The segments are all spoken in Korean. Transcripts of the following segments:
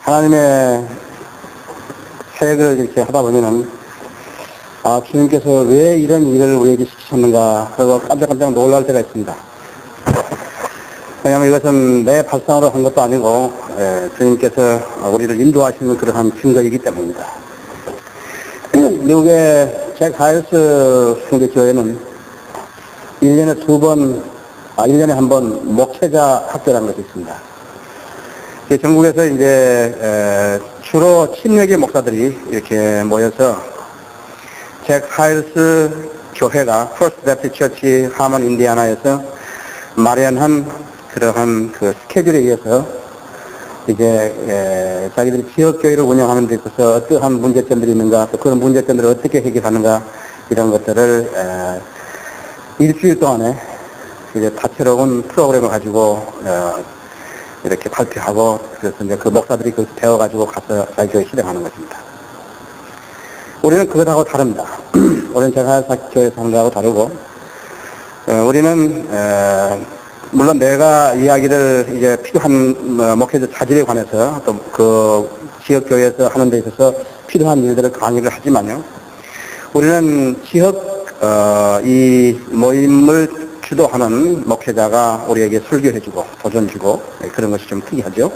하나님의 사역을 이렇게 하다 보면은, 주님께서 왜 이런 일을 우리에게 시키셨는가, 그리고 깜짝깜짝 놀랄 때가 있습니다. 왜냐하면 이것은 내 발상으로 한 것도 아니고, 주님께서 우리를 인도하시는 그러한 증거이기 때문입니다. 미국의 잭 하일스 선교교회는 1년에 1년에 한 번 목회자 학교라는 것이 있습니다. 전국에서 이제 주로 친외계 목사들이 이렇게 모여서 잭 하일스 교회가 퍼스트 배프티스트 처치 하먼 인디아나에서 마련한 그러한 그 스케줄에 의해서 이제 자기들이 지역교회를 운영하는 데 있어서 어떠한 문제점들이 있는가, 또 그런 문제점들을 어떻게 해결하는가, 이런 것들을 일주일 동안에 이제 다채로운 프로그램을 가지고 이렇게 발표하고, 그래서 이제 그 목사들이 그 배워가지고 가서 자기 교회 실행하는 것입니다. 우리는 그것하고 다릅니다. 우리는 제가 교회에서 하는 거하고 다르고, 우리는 물론 내가 이야기를 이제 필요한 목회자 자질에 관해서 또 그 지역 교회에서 하는 데 있어서 필요한 일들을 강의를 하지만요, 우리는 지역 이 모임을 주도하는 목회자가 우리에게 설교해주고 도전주고, 그런 것이 좀 특이하죠.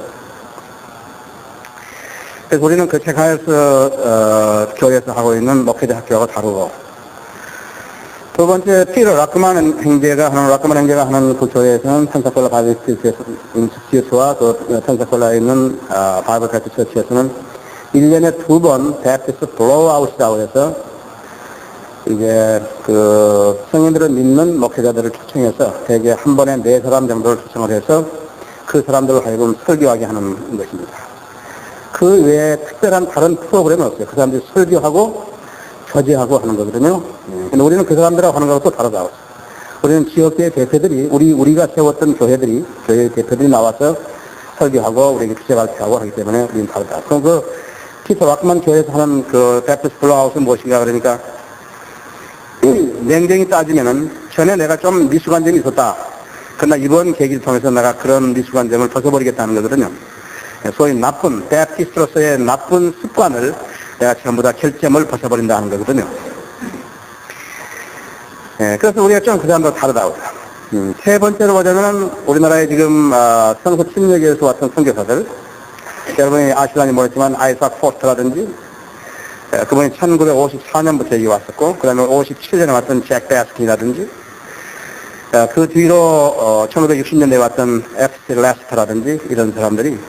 그래서 우리는 그 책하에서 교회에서 하고 있는 목회자 학교하고 다르고, 두 번째, 피터 라크만 형제가 하는 그 교회에서는 펜사콜라 바이블 인스티튜트와 그 펜사콜라에 있는 바이블 패스트 처치에서는 1년에 2번 배프티스트 블로우아웃이라고 해서 이제 그 성인들을 믿는 목회자들을 초청해서 대개 한 번에 4사람 정도를 초청을 해서 그 사람들을 하여금 설교하게 하는 것입니다. 그 외에 특별한 다른 프로그램은 없어요. 그 사람들이 설교하고 교제하고 하는 거거든요. 근데 우리는 그 사람들하고 하는 거하고 또 다르다고. 우리는 지역교회 대표들이, 우리가 세웠던 교회 대표들이 나와서 설교하고 우리에게 주제 발표하고 하기 때문에 우리는 다르다. 그럼 그 피터 락만 교회에서 하는 그 배프티스트 블로우아웃은 무엇인가 그러니까, 냉정히 따지면은 전에 내가 좀 미숙한 점이 있었다. 그러나 이번 계기를 통해서 내가 그런 미숙한 점을 벗어버리겠다는 거거든요. 소위 나쁜, 배프티스트로서의 나쁜 습관을 내가 전부 다 결점을 벗어버린다 하는 거거든요. 그래서 우리가 좀 그 사람도 다르다고. 세 번째로 보자면 우리나라에 지금 성서 침략에서 왔던 선교사들, 여러분이 아시다니 모르겠지만 아이삭 포스터라든지, 그분이 1954년부터 여기 왔었고, 그 다음에 57년에 왔던 잭 베스킨이라든지, 그 뒤로 1960년대에 왔던 에프스 레스터라든지, 이런 사람들이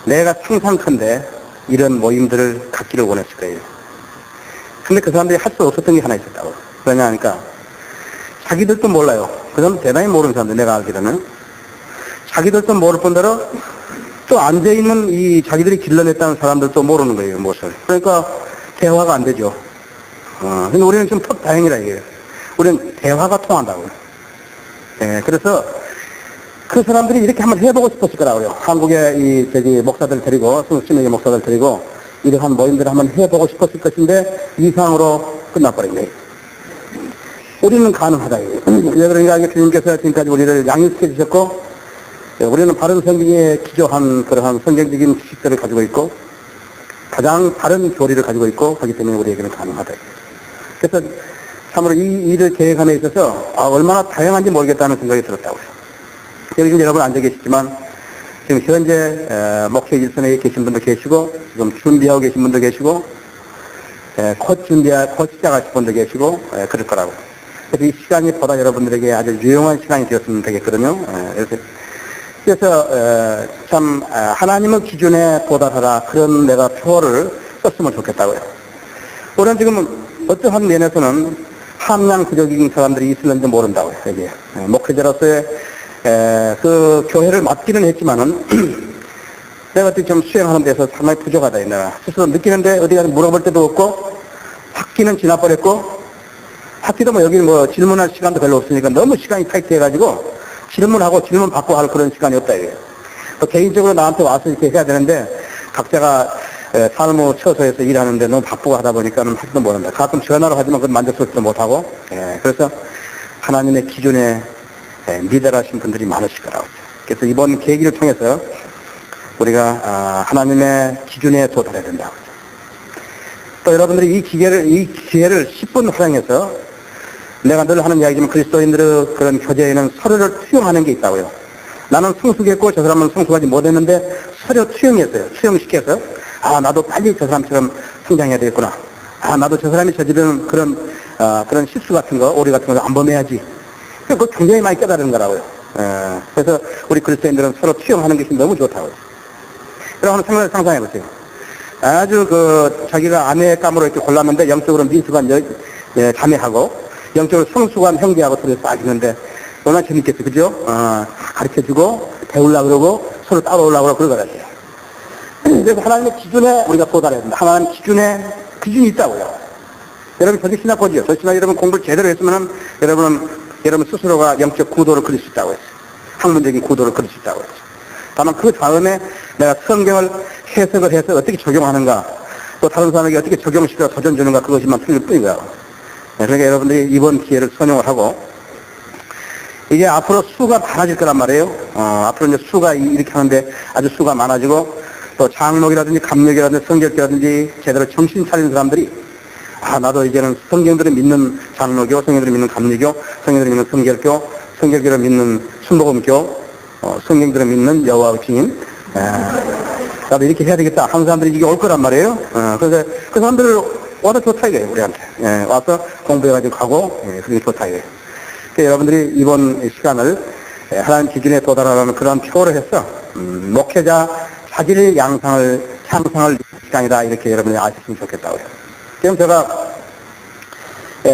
내가 상상컨대 이런 모임들을 갖기를 원했을 거예요. 근데 그 사람들이 할 수 없었던 게 하나 있었다고. 그러냐 하니까 자기들도 몰라요. 그 사람 대단히 모르는 사람들, 내가 알기로는. 자기들도 모를 뿐더러 또 앉아있는 이 자기들이 길러냈다는 사람들도 모르는 거예요, 무엇을. 그러니까 대화가 안 되죠. 근데 우리는 좀 다행이라 이게요. 우리는 대화가 통한다고. 그래서 그 사람들이 이렇게 한번 해보고 싶었을 거라고요. 한국의 목사들 데리고, 20명 목사들 데리고 이러한 모임들을 한번 해보고 싶었을 것인데 이상으로 끝나버린 거예요. 우리는 가능하다. 그러니까 주님께서 지금까지 우리를 양육시켜 주셨고, 우리는 바른 성경에 기초한 그러한 성경적인 지식들을 가지고 있고, 가장 바른 교리를 가지고 있고 하기 때문에 우리에게는 가능하다. 그래서 참으로 이 일을 계획하는 데 있어서 얼마나 다양한지 모르겠다는 생각이 들었다고요. 여기 지금 여러분 앉아 계시지만, 지금 현재 목회 일선에 계신 분도 계시고, 지금 준비하고 계신 분도 계시고, 곧 시작하실 분도 계시고, 그럴 거라고. 그래서 이 시간이 보다 여러분들에게 아주 유용한 시간이 되었으면 되겠거든요. 그래서 참 하나님의 기준에 도달하라, 그런 내가 표어를 썼으면 좋겠다고요. 우리는 지금 어떠한 면에서는 함량부족인 사람들이 있을는지 모른다고요. 여기에 목회자로서의 그 교회를 맡기는 했지만은 내가 어떻게 좀 수행하는 데서 상당히 부족하다. 내가 스스로 느끼는데 어디 가서 물어볼 때도 없고, 학기는 지나버렸고, 학기도 뭐 여기는 뭐 질문할 시간도 별로 없으니까 너무 시간이 타이트해가지고 질문하고 질문 받고 할 그런 시간이 없다 이게. 또 개인적으로 나한테 와서 이렇게 해야 되는데 각자가 삶의 처소에서 일하는데 너무 바쁘고 하다 보니까는 하지도 못한다. 가끔 전화로 하지만 그건 만족스럽지도 못하고. 그래서 하나님의 기준에 미달하신 분들이 많으실 거라고. 그래서 이번 계기를 통해서 우리가 하나님의 기준에 도달해야 된다. 또 여러분들이 이 기회를 10분 활용해서 내가 늘 하는 이야기지만 그리스도인들의 그런 교제에는 서로를 투영하는 게 있다고요. 나는 성숙했고 저 사람은 성숙하지 못했는데 서로 투영했어요. 투영시켜서 나도 빨리 저 사람처럼 성장해야 되겠구나. 나도 저 사람이 저지르는 그런 실수 같은 거, 오리 같은 거 안 범해야지. 그거 굉장히 많이 깨달은 거라고요. 그래서 우리 그리스도인들은 서로 투영하는 것이 너무 좋다고요. 여러분 상상해 보세요. 아주 자기가 아내감으로 이렇게 골랐는데 영적으로 미숙한 자매하고 영적으로 성숙한 형제하고 둘이 딱 있는데 얼마나 재밌겠어요. 그죠? 가르쳐주고 배우려고 그러고 서로 따라오려고 그러고 그러거든요. 그래서 하나님의 기준에 우리가 도달해야 된다. 하나님 기준이 있다고요. 여러분 저기 신학 보죠. 저 신학 여러분 공부를 제대로 했으면 여러분 스스로가 영적 구도를 그릴 수 있다고 했어요. 학문적인 구도를 그릴 수 있다고 했어요. 다만 그 다음에 내가 성경을 해석을 해서 어떻게 적용하는가, 또 다른 사람에게 어떻게 적용시켜 도전 주는가, 그것이만 틀릴 뿐이고요. 그러니까 여러분들이 이번 기회를 선용을 하고, 이제 앞으로 수가 많아질 거란 말이에요. 앞으로 이제 수가 이렇게 하는데 아주 수가 많아지고, 또 장목이라든지 감력이라든지 성결교라든지 제대로 정신 차리는 사람들이, 나도 이제는 성경들을 믿는 장로교, 성경들을 믿는 감리교, 성경들을 믿는 성결교, 성결교를 믿는 순복음교, 성경들을 믿는 여호와의 증인, 나도 이렇게 해야 되겠다 하는 사람들이 이게 올 거란 말이에요. 그래서 그 사람들을 와서 좋다 이거예요, 우리한테. 와서 공부해가지고 가고, 그게 좋다 이거예요. 그래서 여러분들이 이번 시간을 하나님 기준에 도달하는 그런 표를 해서, 목회자 자질 향상을 시간이다, 이렇게 여러분이 아셨으면 좋겠다고요. 지금 제가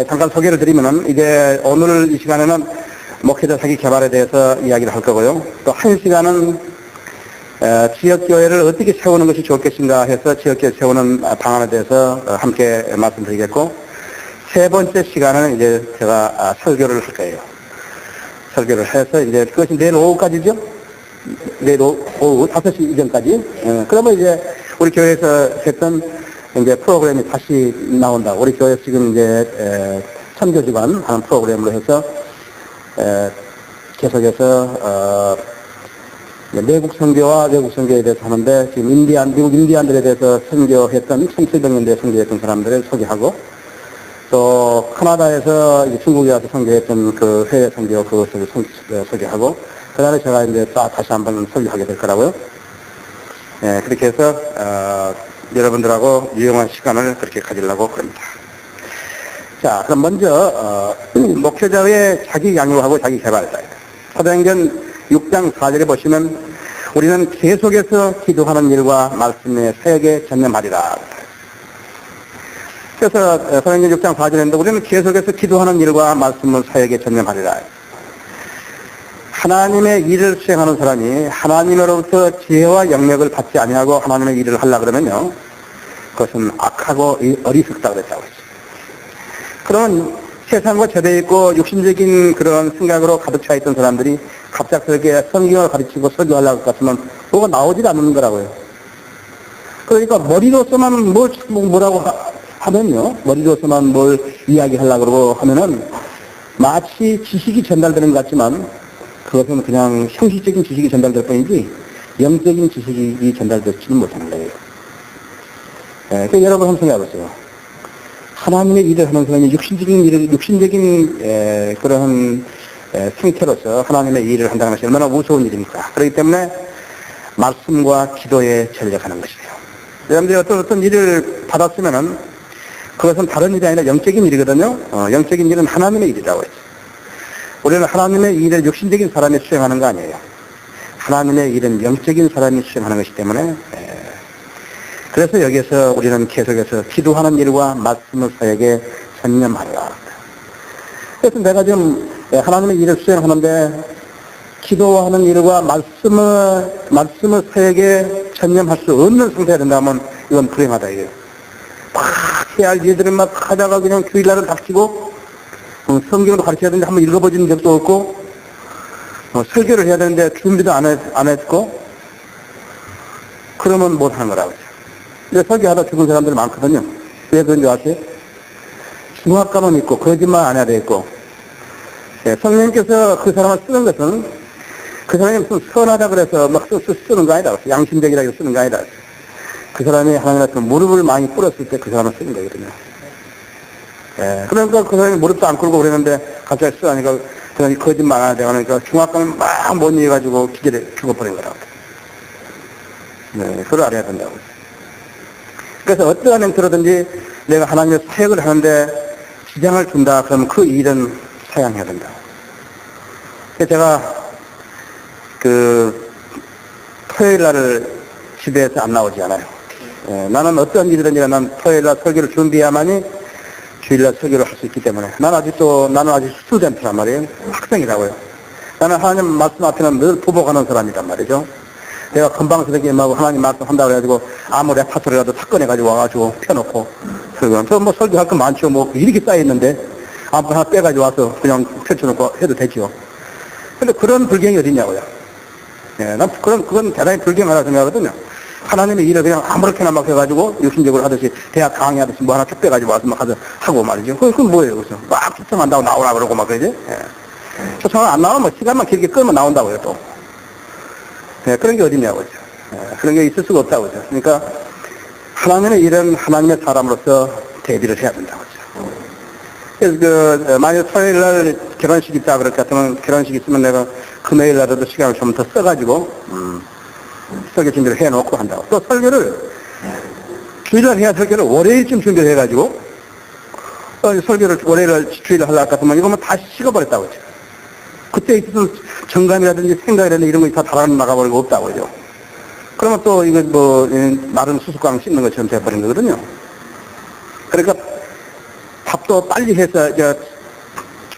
잠깐 소개를 드리면은, 이제 오늘 이 시간에는 목회자 자기 개발에 대해서 이야기를 할 거고요. 또 한 시간은 지역교회를 어떻게 세우는 것이 좋을 것인가 해서 지역교회 세우는 방안에 대해서 함께 말씀드리겠고, 세 번째 시간은 이제 제가 설교를 할 거예요. 설교를 해서 이제 그것이 내일 오후까지죠? 내일 오후 5시 이전까지. 그러면 이제 우리 교회에서 했던 이제 프로그램이 다시 나온다. 우리 교회에서 지금 이제 선교주간 하는 프로그램으로 해서 계속해서 내국 선교와 외국 선교에 대해서 하는데, 지금 미국 인디안들에 대해서 선교했던 1700년대에 선교했던 사람들을 소개하고, 또 캐나다에서 이제 중국에 와서 선교했던 그 해외 선교 그것을 소개하고, 그 다음에 제가 이제 다시 한번 설교하게 될 거라고요. 그렇게 해서 여러분들하고 유용한 시간을 그렇게 가지려고 그럽니다. 자, 그럼 먼저 목회자의 자기 양육하고 자기 개발자. 사도행전 6장 4절에 보시면 우리는 계속해서 기도하는 일과 말씀의 사역에 전념하리라. 그래서 사도행전 6장 4절인데 우리는 계속해서 기도하는 일과 말씀의 사역에 전념하리라. 하나님의 일을 수행하는 사람이 하나님으로부터 지혜와 영역을 받지 아니하고 하나님의 일을 하려고 그러면요, 그것은 악하고 어리석다 그랬다고 했어요. 그러면 세상과 절에 있고 육신적인 그런 생각으로 가득 차 있던 사람들이 갑작스럽게 성경을 가르치고 설교하려고 같으면 뭐가 나오질 않는 거라고요. 그러니까 머리로서만 뭐라고 하면요, 머리로서만 뭘 이야기하려고 그러고 하면은 마치 지식이 전달되는 것 같지만 그것은 그냥 형식적인 지식이 전달될 뿐이지 영적인 지식이 전달되지는 못하는 거예요. 그러니까 여러분 한번 생각해 보세요. 하나님의 일을 하는 사람이 육신적인 그런 생태로서 하나님의 일을 한다는 것이 얼마나 무서운 일입니까? 그렇기 때문에 말씀과 기도에 전력하는 것이에요. 여러분들이 어떤 일을 받았으면은 그것은 다른 일이 아니라 영적인 일이거든요. 영적인 일은 하나님의 일이라고 했죠. 우리는 하나님의 일을 육신적인 사람이 수행하는 거 아니에요. 하나님의 일은 영적인 사람이 수행하는 것이기 때문에, 그래서 여기서 우리는 계속해서 기도하는 일과 말씀의 사역에 전념하리라. 그래서 내가 지금 하나님의 일을 수행하는데 기도하는 일과 말씀의 사역에 전념할 수 없는 상태가 된다면 이건 불행하다 이거예요. 막 해야 할 일들은 막 하다가 그냥 주일날은 닥치고, 성경으로 가르쳐야 되는데 한번 읽어보지는 적도 없고, 설교를 해야 되는데 준비도 안 했고, 그러면 못 하는 거라고. 근데 설교하다 죽은 사람들 많거든요. 왜 그런지 아세요? 중학가만 있고, 거짓말 안 해야 되겠고, 성령님께서 그 사람을 쓰는 것은 그 사람이 무슨 선하다 그래서 막 쓰는 거 아니다. 양심적이라 해서 쓰는 거 아니다. 그 사람이 하나님한테 무릎을 많이 꿇었을 때 그 사람은 쓰는 거거든요. 예. 그러니까 그 사람이 무릎도 안 꿇고 그랬는데 갑자기 쓰라니까 그 사람이 거짓말 안 하다가 그러니까 중압감을 막 못 이겨가지고 기절해 죽어버린 거라고. 네. 그걸 알아야 된다고. 그래서 어떠한 행태로든지 내가 하나님의 사역을 하는데 지장을 준다. 그러면 그 일은 사양해야 된다. 그래서 제가 토요일 날을 집에서 안 나오지 않아요. 예, 나는 어떤 일이든지 난 토요일 날 설교를 준비해야만이 주일날 설교를 할 수 있기 때문에 나는 아직 스튜던트란 말이에요. 학생이라고요. 나는 하나님 말씀 앞에는 늘 부복하는 사람이란 말이죠. 내가 금방스럽게 임하고 하나님 말씀 한다고 해가지고 아무 레파토리라도 탁건해가지고 와가지고 펴놓고 설교는 저 뭐 설교할 거 많죠. 뭐 이렇게 쌓여있는데 아무 하나 빼가지고 와서 그냥 펼쳐놓고 해도 되죠. 근데 그런 불경이 어딨냐고요. 예, 난 그건 대단히 불경하다고 생각하거든요. 하나님의 일을 그냥 아무렇게나 막 해가지고 육신적으로 하듯이 대학 강의하듯이 뭐 하나 쭉 빼가지고 와서 막 하고 말이죠. 그건 뭐예요, 그래서 막 초청한다고 나오라 그러고 막 그러지. 예. 초청을 안 나오면 시간만 길게 끌면 나온다고요, 또. 예, 그런 게 어딨냐고, 그죠. 예, 그런 게 있을 수가 없다고, 그죠. 그러니까, 하나님의 일은 하나님의 사람으로서 대비를 해야 된다고, 그죠. 그래서 만약 토요일 날 결혼식 있다 그럴 것 같으면 결혼식 있으면 내가 금요일 날에도 시간을 좀 더 써가지고, 설교 준비를 해놓고 한다고. 또 설교를, 주일날 해야 설교를 월요일쯤 준비를 해가지고, 설교를 월요일날 주일날 하려고 할 것 같으면 이거면 다 식어버렸다고, 그죠. 그때 있어서 정감이라든지 생각이라든지 이런 거 다 달아나가버리고 없다고 그죠. 그러면 또 이거 마른 수수깡 씹는 것처럼 돼버린 거거든요. 그러니까 밥도 빨리 해서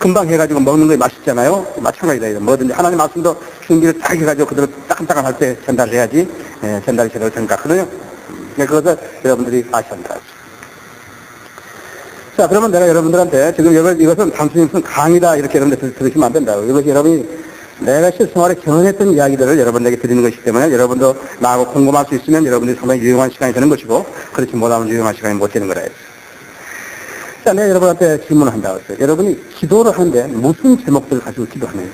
금방 해가지고 먹는 게 맛있잖아요. 마찬가지다. 뭐든지 하나님 말씀도 준비를 딱 해가지고 그대로 따끈따끈 할 때 전달을 해야지 전달이 제대로 생각하거든요. 그것을 여러분들이 아셔야 한다. 자, 그러면 내가 여러분들한테 지금 이것은 단순히 무슨 강의다 이렇게 여러분들 들으시면 안 된다고. 이것이 여러분이 내가 실생활에 경험했던 이야기들을 여러분에게 드리는 것이기 때문에 여러분도 나하고 공감할 수 있으면 여러분들이 상당히 유용한 시간이 되는 것이고 그렇지 못하면 유용한 시간이 못 되는 거라. 자, 내가 여러분한테 질문을 한다고 했어요. 여러분이 기도를 하는데 무슨 제목들을 가지고 기도하느냐.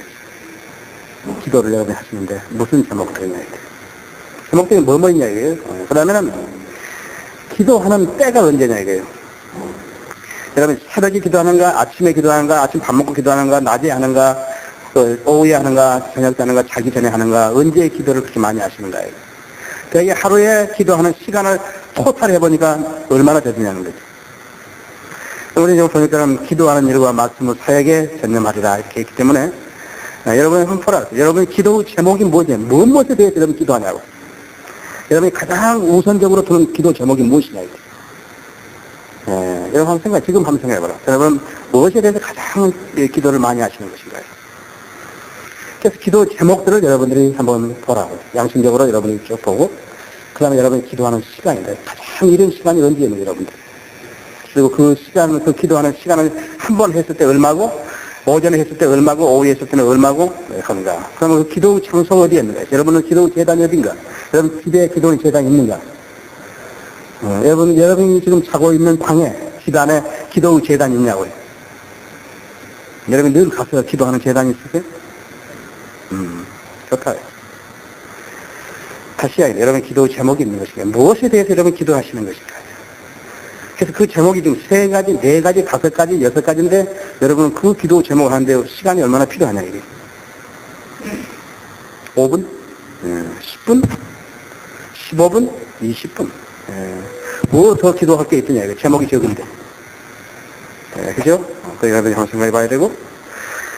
기도를 여러분이 하시는데 무슨 제목들을 있냐. 제목들이 뭐 있냐 이거예요. 그 다음에는 기도하는 때가 언제냐 이거예요. 여러분 새벽에 기도하는가, 아침에 기도하는가, 아침 밥 먹고 기도하는가, 낮에 하는가, 오후에 하는가, 저녁 때 하는가, 자기 전에 하는가, 언제 기도를 그렇게 많이 하시는가요? 그러니까 하루에 기도하는 시간을 토탈 해보니까 얼마나 되느냐는 거죠. 우리 지금 보니까 기도하는 일과 말씀을 사역에 전념하리라 이렇게 했기 때문에 여러분이 한번 보라. 여러분의 기도 제목이 뭐냐? 무엇에 대해서 여러분 기도하냐고. 여러분이 가장 우선적으로 드는 기도 제목이 무엇이냐 이거. 여러분 지금 한번 생각해봐라. 여러분 무엇에 대해서 가장 기도를 많이 하시는 것인가요? 그래서 기도 제목들을 여러분들이 한번 보라고. 양심적으로 여러분이 쭉 보고 그 다음에 여러분이 기도하는 시간인데 가장 이른 시간이 언제예요 여러분들? 그리고 그 기도하는 시간을 한 번 했을 때 얼마고 오전에 했을 때 얼마고 오후에 했을 때는 얼마고 하는가. 그러면 그 기도 장소가 어디에 있는가? 여러분은 기도 재단이 어딘가? 여러분 집에 기도 재단이 있는가? 여러분이 지금 자고 있는 방에 집 안에 기도 재단이 있냐고요. 여러분이 늘 가서 기도하는 재단이 있으세요? 좋다. 다시 이야기해. 여러분 기도 제목이 있는 것인가? 무엇에 대해서 여러분 기도하시는 것인가? 그래서 그 제목이 지금 3가지, 4가지, 5가지, 6가지인데 여러분 그 기도 제목을 하는데 시간이 얼마나 필요하냐 이게. 5분? 10분? 15분? 20분? 뭐 더 기도할 게 있더냐 이거. 제목이 적은데. 그죠? 그 여러분이 한번 생각해 봐야 되고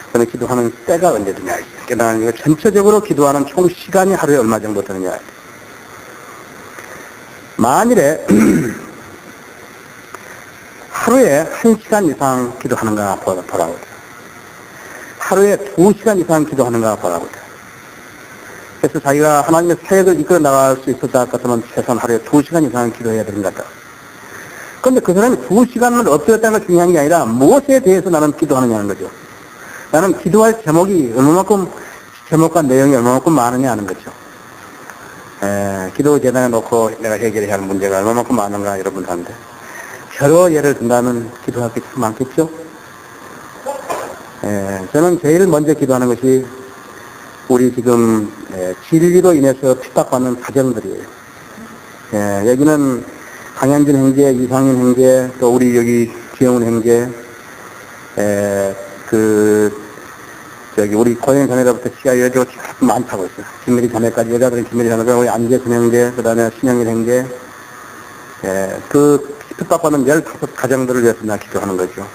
그다음에 기도하는 때가 언제드냐. 그다음에 이거 전체적으로 기도하는 총 시간이 하루에 얼마 정도 되느냐. 만일에 하루에 1시간 이상 기도하는가 보라고. 하루에 2시간 이상 기도하는가 보라고. 그래서 자기가 하나님의 사역을 이끌어 나갈 수 있었다 같으면 최소한 하루에 2시간 이상 기도해야 되는 것 같다. 그런데 그 사람이 2시간을 없애었다는 게 중요한 게 아니라 무엇에 대해서 나는 기도하느냐는 거죠. 나는 기도할 제목이 얼마만큼, 제목과 내용이 얼마만큼 많으냐 하는 거죠. 기도 재단에 놓고 내가 해결해야 하는 문제가 얼마만큼 많은가 여러분들한테. 여러 예를 든다면 기도할 게 참 많겠죠? 저는 제일 먼저 기도하는 것이 우리 지금 진리로 인해서 핍박받는 가정들이에요. 여기는 강현진 형제, 이상인 형제, 또 우리 여기 기영훈 형제, 우리 고영 자매로부터 시가 여자가 많다고 했어요. 김미리 자매까지, 여자들은 김미리 자매가 우리 안재순 형제, 그 다음에 신영일 형제, 그 핍박받는 15가정들을 위해서 나 기도하는 거죠.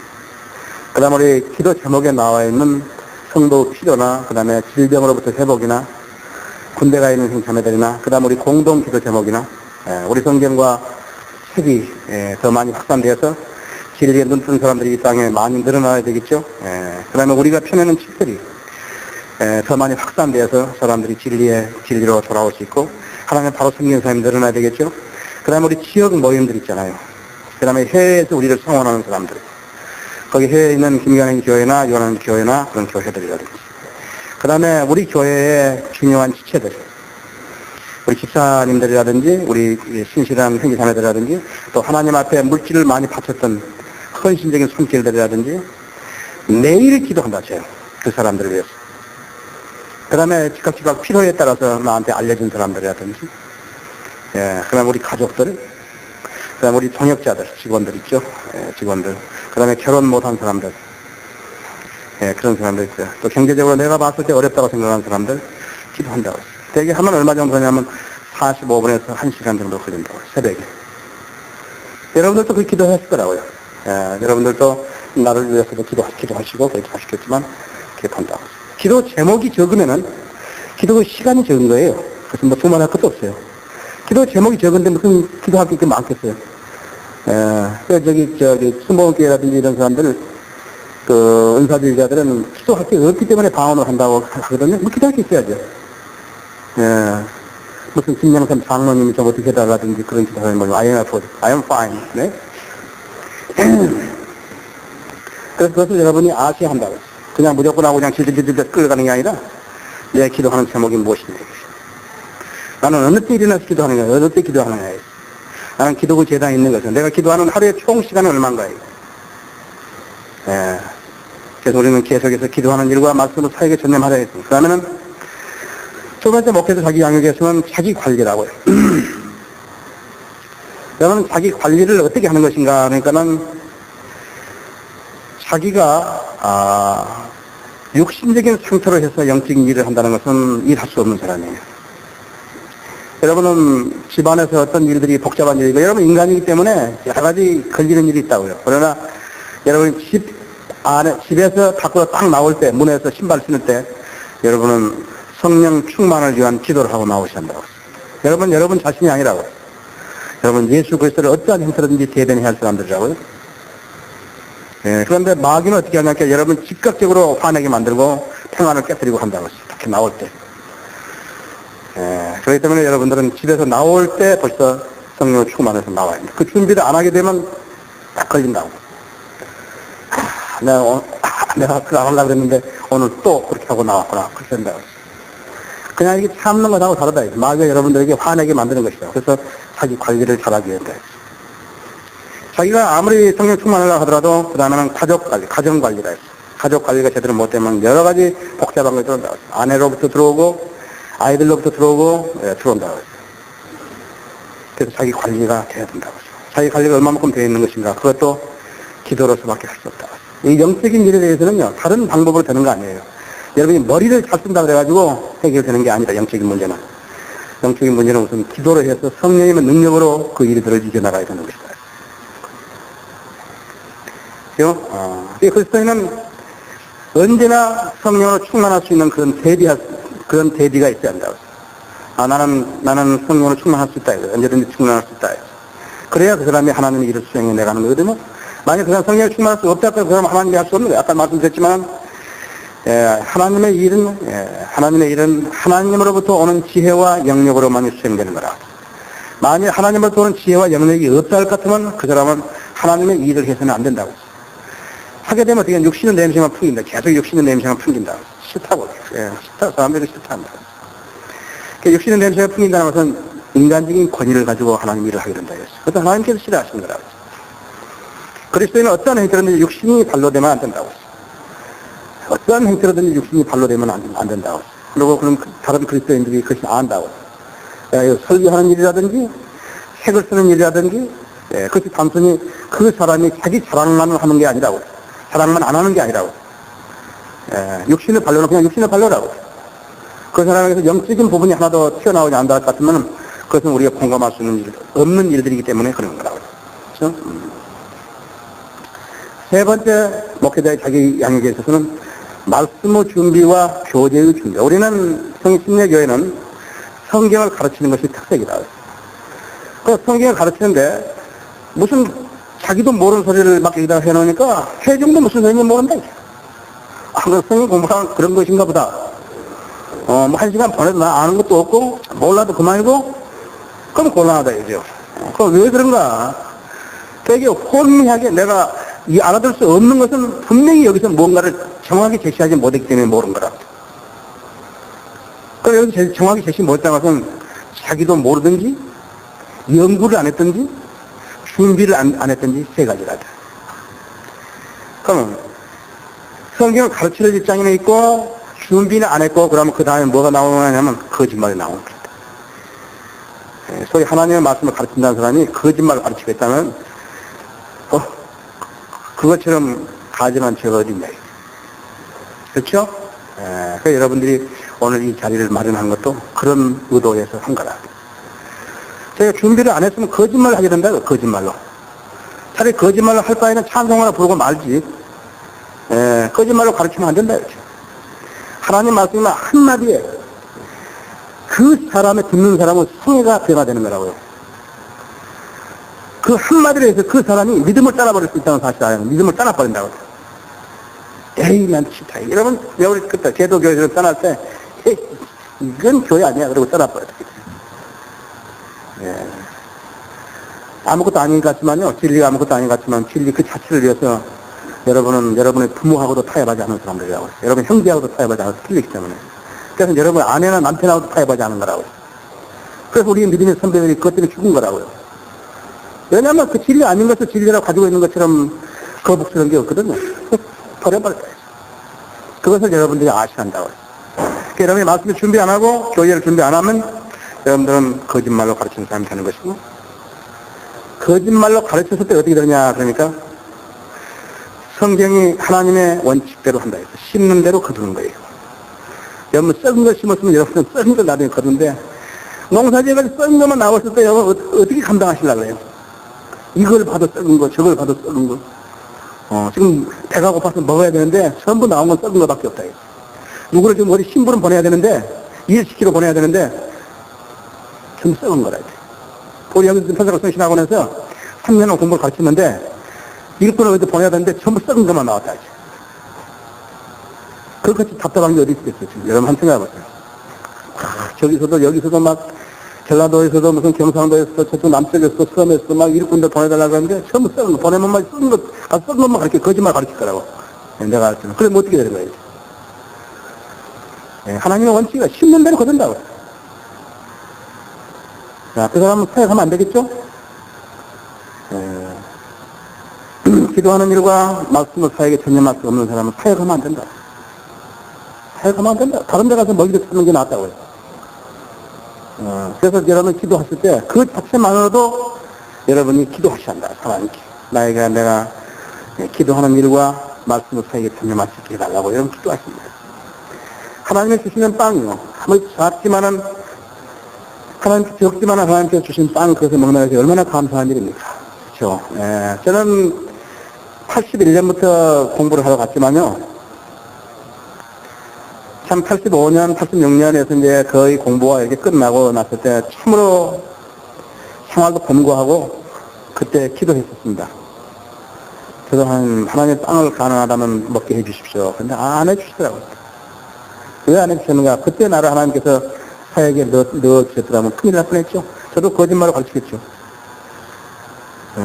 그 다음 우리 기도 제목에 나와 있는 성도 필요나, 그 다음에 질병으로부터 회복이나, 군대 가 있는 형자매들이나, 그 다음 우리 공동 기도 제목이나, 우리 성경과 책이 더 많이 확산되어서 진리에 눈뜬 사람들이 이 땅에 많이 늘어나야 되겠죠. 그 다음에 우리가 펴내는 책들이 더 많이 확산되어서 사람들이 진리로 돌아올 수 있고, 하나님 바로 섬기는 사람이 늘어나야 되겠죠. 그 다음에 우리 지역 모임들 있잖아요. 그 다음에 해외에서 우리를 성원하는 사람들. 거기 해외에 있는 김경현 교회나 요한 교회나 그런 교회들이라든지. 그 다음에 우리 교회의 중요한 지체들. 우리 집사님들이라든지, 우리 신실한 형제 자매들이라든지, 또 하나님 앞에 물질을 많이 바쳤던 헌신적인 손길들이라든지, 매일 기도한다, 저요. 그 사람들을 위해서. 그 다음에 즉각 필요에 따라서 나한테 알려준 사람들이라든지, 그 다음에 우리 가족들, 그 다음에 우리 통역자들, 직원들 있죠. 직원들. 그 다음에 결혼 못한 사람들. 그런 사람들 있어요. 또 경제적으로 내가 봤을 때 어렵다고 생각하는 사람들, 기도한다고 했어요. 대개 하면 얼마 정도 하냐면 45분에서 1시간 정도 걸린다고 해요. 새벽에. 여러분들도 그 기도했을 거라고요. 여러분들도 나를 위해서도 기도하시고 그렇게 하시겠지만 그렇게 본다고. 기도 제목이 적으면은 기도 시간이 적은 거예요. 그래서 뭐 두말할 것도 없어요. 기도 제목이 적은데 무슨 기도할 게 많겠어요. 저기 순복음교회라든지 이런 사람들, 그 은사주의자들은 기도할 게 없기 때문에 방언을 한다고 하거든요. 뭐 기도할 게 있어야죠. 무슨 김영삼 장로님이 좀 어떻게 해달라든지 그런 기도하는 뭐 I am fine. 네? 그래서 그것을 여러분이 아셔야 한다고. 그냥 무조건 하고 그냥 질질질질 끌어가는 게 아니라 내 기도하는 제목이 무엇인지. 나는 어느 때 일어나서 기도하는 거야, 어느 때 기도하는 거야. 나는 기도구 재단에 있는 것은 내가 기도하는 하루에 총 시간은 얼마인가요? 그래서 우리는 계속해서 기도하는 일과 말씀으로 사역에 전념하자 했습니다. 그러면은 두 번째 목표도 자기 양육에서는 자기 관리라고요. 여러분, 자기 관리를 어떻게 하는 것인가? 그러니까는 자기가 육신적인 상태로 해서 영적인 일을 한다는 것은 일할 수 없는 사람이에요. 여러분은 집안에서 어떤 일들이 복잡한 일이고, 여러분 인간이기 때문에 여러 가지 걸리는 일이 있다고요. 그러나 여러분 집에서 밖으로 딱 나올 때, 문에서 신발 신을 때 여러분은 성령 충만을 위한 기도를 하고 나오셔야 한다고. 여러분 자신이 아니라고. 여러분 예수 그리스도를 어떠한 형태로든지 대변해야 할 사람들이라고요. 그런데 마귀는 어떻게 하냐면 여러분 즉각적으로 화내게 만들고 평안을 깨뜨리고 한다고. 특히 나올 때. 그렇기 때문에 여러분들은 집에서 나올 때 벌써 성령을 충만해서 나와야 합니다. 그 준비를 안 하게 되면 딱 걸린다고. 내가 그거 안 하려고 그랬는데 오늘 또 그렇게 하고 나왔구나. 그렇게 된다고. 그냥 이게 참는 것하고 다르다. 마귀가 여러분들에게 화내게 만드는 것이다. 그래서 자기 관리를 잘하게 된다. 자기가 아무리 성령 충만하려고 하더라도 그 다음에는 가족 관리, 가정 관리라 했어. 가족 관리가 제대로 못되면 여러 가지 복잡한 것이 들어온다고 했어. 아내로부터 들어오고 아이들로부터 들어오고 들어온다고 했어. 그래서 자기 관리가 돼야 된다고 했어. 자기 관리가 얼마만큼 되어 있는 것인가. 그것도 기도로서밖에 할 수 없다고 했어. 이 영적인 일에 대해서는요, 다른 방법으로 되는 거 아니에요. 여러분이 머리를 잘 쓴다 그래가지고 해결되는 게 아니다. 영적인 문제는. 영적인 문제는 우선 기도로 해서 성령님의 능력으로 그 일들을 이겨나가야 되는 것이다. 그죠? 그리스도인은 언제나 성령으로 충만할 수 있는 그런 대비가 있어야 한다고. 나는 성령으로 충만할 수 있다. 언제든지 충만할 수 있다. 그래야 그 사람이 하나님의 일을 수행해 내가는 거거든요. 만약 그 사람 성령으로 충만할 수 없다. 그 사람 하나님이 할 수 없는 거예요. 아까 말씀드렸지만 하나님의 일은 하나님으로부터 오는 지혜와 영역으로만 수행되는 거라. 만약 하나님으로부터 오는 지혜와 영역이 없다 할 것 같으면 그 사람은 하나님의 일을 해서는 안 된다고. 하게 되면 어떻게 육신의 냄새만 풍긴다. 계속 육신의 냄새만 풍긴다. 싫다고. 싫다. 사람들이 싫다한다. 육신의 냄새가 풍긴다는 것은 인간적인 권위를 가지고 하나님 일을 하게 된다. 그것도 하나님께서 싫어하시는 거라고. 그리스도인은 어떤 행태로든지 육신이 발로 되면 안 된다고. 어떤 행태로든지 육신이 발로 되면 안 된다고. 그리고 그럼 다른 그리스도인들이 그것이 안다고. 설교하는 일이라든지 책을 쓰는 일이라든지 그것이 단순히 그 사람이 자기 자랑만 하는 게 아니라고. 자랑만 안 하는 게 아니라고. 육신을 발로는 그냥 육신을 발로라고. 그 사람에게서 영적인 부분이 하나도 튀어나오지 않는다 같으면 그것은 우리가 공감할 수 없는 일들이기 때문에 그런 거라고. 그렇죠? 세 번째 목회자의 자기 양육에 있어서는 말씀의 준비와 교제의 준비. 우리는 성신례교회는 성경을 가르치는 것이 특색이다. 그 성경을 가르치는데 무슨 자기도 모르는 소리를 막 여기다 해놓으니까 해중도 무슨 소리인지 모른다. 그 성경 공부하는 그런 것인가 보다. 뭐 한 시간 보내도 나 아는 것도 없고 몰라도 그만이고 그럼 곤란하다 이죠. 그럼 왜 그런가? 되게 혼미하게 내가 알아들 수 없는 것은 분명히 여기서 뭔가를 정확히 제시하지 못했기 때문에 모르는 거라. 그럼 여기 정확히 제시 못했다는 것은 자기도 모르든지 연구를 안 했든지 준비를 안 했든지 세 가지라. 그러면 성경을 가르치는 입장에는 있고 준비는 안 했고 그러면 그 다음에 뭐가 나오냐면 거짓말이 나오는 겁니다. 소위 하나님의 말씀을 가르친다는 사람이 거짓말을 가르치겠다면 그것처럼 가증한 죄가 어딨냐. 그렇죠? 그래서 여러분들이 오늘 이 자리를 마련한 것도 그런 의도에서 한 거라. 제가 준비를 안 했으면 거짓말을 하게 된다. 거짓말로. 차라리 거짓말을 할 바에는 찬송하나 부르고 말지. 거짓말로 가르치면 안 된다. 이렇게. 하나님 말씀은 한마디에 그 사람의 듣는 사람은 성회가 변화되는 거라고요. 그 한마디로 해서 그 사람이 믿음을 떠나버릴 수 있다는 사실을 알아요. 믿음을 떠나버린다고. 에이, 난 싫다. 여러분, 우리 그때 제도교회에서 떠날 때, 에이, 이건 교회 아니야. 그러고 떠나버려요. 아무것도 아닌 것 같지만요. 진리가 아무것도 아닌 것 같지만 진리 그 자체를 위해서 여러분은 여러분의 부모하고도 타협하지 않는 사람들이라고. 여러분 형제하고도 타협하지 않아서 틀리기 때문에. 그래서 여러분 아내나 남편하고도 타협하지 않는 거라고. 그래서 우리 믿음의 선배들이 그것 때문에 죽은 거라고요. 왜냐하면 그 진리 아닌 것을 진리라고 가지고 있는 것처럼 거북스러운 게 없거든요. 버려버려요. 그것을 여러분들이 아셔야 한다고. 그러니까 여러분이 말씀을 준비 안 하고 교회를 준비 안 하면 여러분들은 거짓말로 가르치는 사람이 되는 것이고, 거짓말로 가르쳤을 때 어떻게 되느냐 그러니까 성경이 하나님의 원칙대로 한다 해서 심는 대로 거두는 거예요. 여러분 썩은 거 심었으면 여러분은 썩은 걸 나중에 거두는데 농사지어가지고 썩은 것만 나왔을 때 여러분 어떻게 감당하시려고 해요? 이걸 봐도 썩은 거, 저걸 봐도 썩은 거. 지금 배가 고파서 먹어야 되는데 전부 나온 건 썩은 거밖에 없다. 누구를 지금 어디 신부름 보내야 되는데 일시키러 보내야 되는데 전부 썩은 거라. 우리 여기 편사가 성신학원에서 3년을 공부를 가르치는데 일꾼을 어디 보내야 되는데 전부 썩은 것만 나왔다. 그렇게 답답한 게 어디 있겠어요. 지금 여러분 한번 생각해보세요. 저기서도 여기서도 막 전라도에서도 무슨 경상도에서도 저쪽 남쪽에서도 섬에서도 막 일꾼들 보내달라고 하는데 전부 썩은 거 보내면 막 썩은 거, 썩은 것만 가르쳐 거짓말 가르칠 거라고. 내가 할 때는. 그래 뭐 어떻게 되는 거예요? 하나님의 원칙이 심는 대로 거둔다고. 자, 그 사람은 사역하면 안 되겠죠? 기도하는 일과 말씀을 사역에 전념할 수 없는 사람은 사역하면 안 된다. 사역하면 안 된다. 다른 데 가서 먹이를 찾는 게 낫다고요. 그래서 여러분 기도하실 때 그 자체만으로도 여러분이 기도하셔야 한다. 하나님께. 나에게 내가 기도하는 일과 말씀을 사역에 전념할 수 있게 해달라고 여러분 기도하십니다. 하나님이 주시는 빵이요. 아무리 작지만은 하나님께 적지만은 하나님께 주신 빵 그것을 먹는 것이 얼마나 감사한 일입니까? 그렇죠. 저는 81년부터 공부를 하러 갔지만요. 참 85년, 86년에서 이제 거의 공부가 이렇게 끝나고 났을 때 참으로 생활도 검거하고 그때 기도했었습니다. 저도 하나님 빵을 가능하다면 먹게 해주십시오. 근데 안 해주시더라고요. 왜 안 해주셨는가? 그때 나를 하나님께서 사역에 넣어주셨더라면 큰일 날 뻔했죠. 저도 거짓말을 가르치겠죠.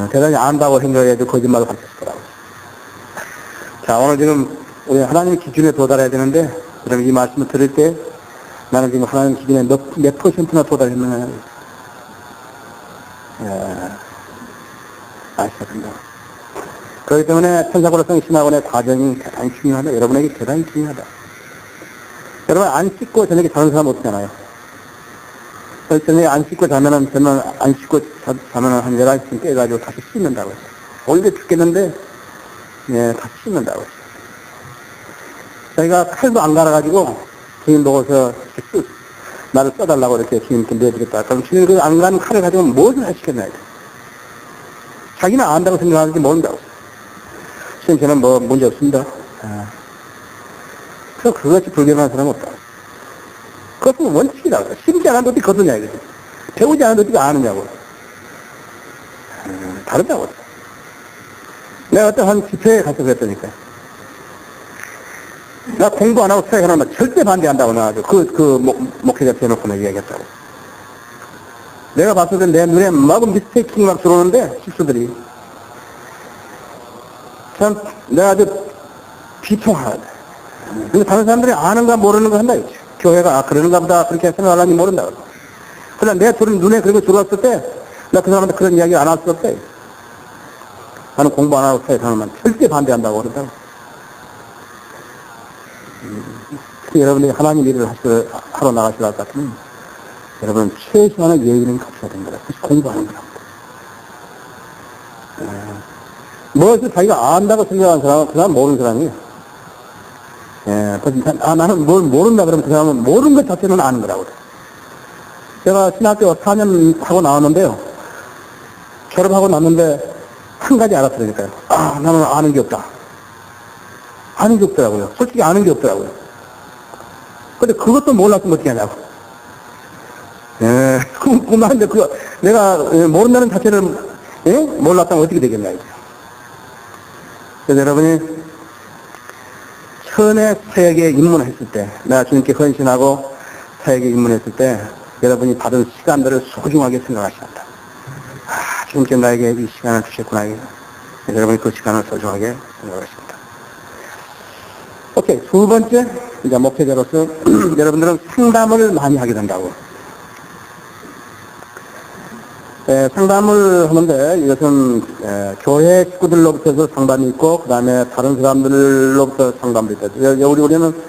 대단히 안다고 생각해도 거짓말을 가르쳤더라고요. 자, 오늘 지금 우리 하나님 기준에 도달해야 되는데, 그럼 이 말씀을 들을 때 나는 지금 하나님 기준에 몇 퍼센트나 도달했느냐. 아셔야 된다. 그렇기 때문에 천사고로성 신학원의 과정이 대단히 중요하다. 여러분에게 대단히 중요하다. 여러분, 안 씻고 저녁에 자는 사람 없잖아요. 저녁에 안 씻고 자면은, 저는 안 씻고 자면은 한 11시쯤 깨가지고 다시 씻는다고 했어요. 원래 죽겠는데, 예, 다시 씻는다고 했어요. 저희가 칼도 안 갈아가지고, 주인 보고서 나를 써달라고 이렇게 주인께 내드렸다. 그럼 주인 그 안 가는 칼을 가지고 무엇을 하시겠나요? 자기는 안다고 생각하는지 모른다고. 주인 저는 뭐 문제 없습니다. 그럼 그것이 불경한 사람은 없다. 그것은 원칙이다. 심지 않은데 어떻게 거두냐, 이거지. 배우지 않은데 어떻게 아느냐고. 다르다고. 내가 어떤 한 집회에 가서 그랬더니까. 나 공부 안 하고 사회하면 절대 반대한다고 나가지고 목회자 대놓고 나 이야기했다고. 내가 봤을 때 내 눈에 막 미스테이킹 막 들어오는데, 실수들이. 참, 내가 아주 비통하다. 근데 다른 사람들이 아는가 모르는가 한다, 이거지. 교회가, 그러는가 보다, 그렇게 생각하려니 모른다. 그러나 내 눈에 그런 거 들어왔을 때, 나 그 사람한테 그런 이야기 안 할 수 없다. 나는 공부 안 하고 사회하면 절대 반대한다고 그런다고. 여러분이 하나님 일을 하러 나가실 것 같으면, 여러분 최소한의 예의는 갖춰야 된다. 그래서 공부하는 거랍니다. 무엇을 자기가 안다고 생각하는 사람은 그 사람 모르는 사람이에요. 나는 뭘 모른다 그러면 그 사람은 모르는 것 자체는 아는 거라고. 제가 신학교 4년 하고 나왔는데요. 졸업하고 났는데 한 가지 알았으니까요. 나는 아는 게 없다. 아는 게 없더라고요. 솔직히 아는 게 없더라고요. 근데 그것도 몰랐으면 어떻게 하냐고. 그만한데 내가 모른다는 자체를 몰랐다면 어떻게 되겠냐. 그래서 여러분이 처음에 사역에 입문했을 때, 내가 주님께 헌신하고 사역에 입문했을 때, 여러분이 받은 시간들을 소중하게 생각하셔야 한다. 주님께 나에게 이 시간을 주셨구나. 그래서 여러분이 그 시간을 소중하게 생각하십니다. 오케이. 두 번째, 이제 목회자로서 여러분들은 상담을 많이 하게 된다고. 상담을 하는데 이것은 교회 식구들로부터 상담이 있고 그 다음에 다른 사람들로부터 상담도 있다. 우리는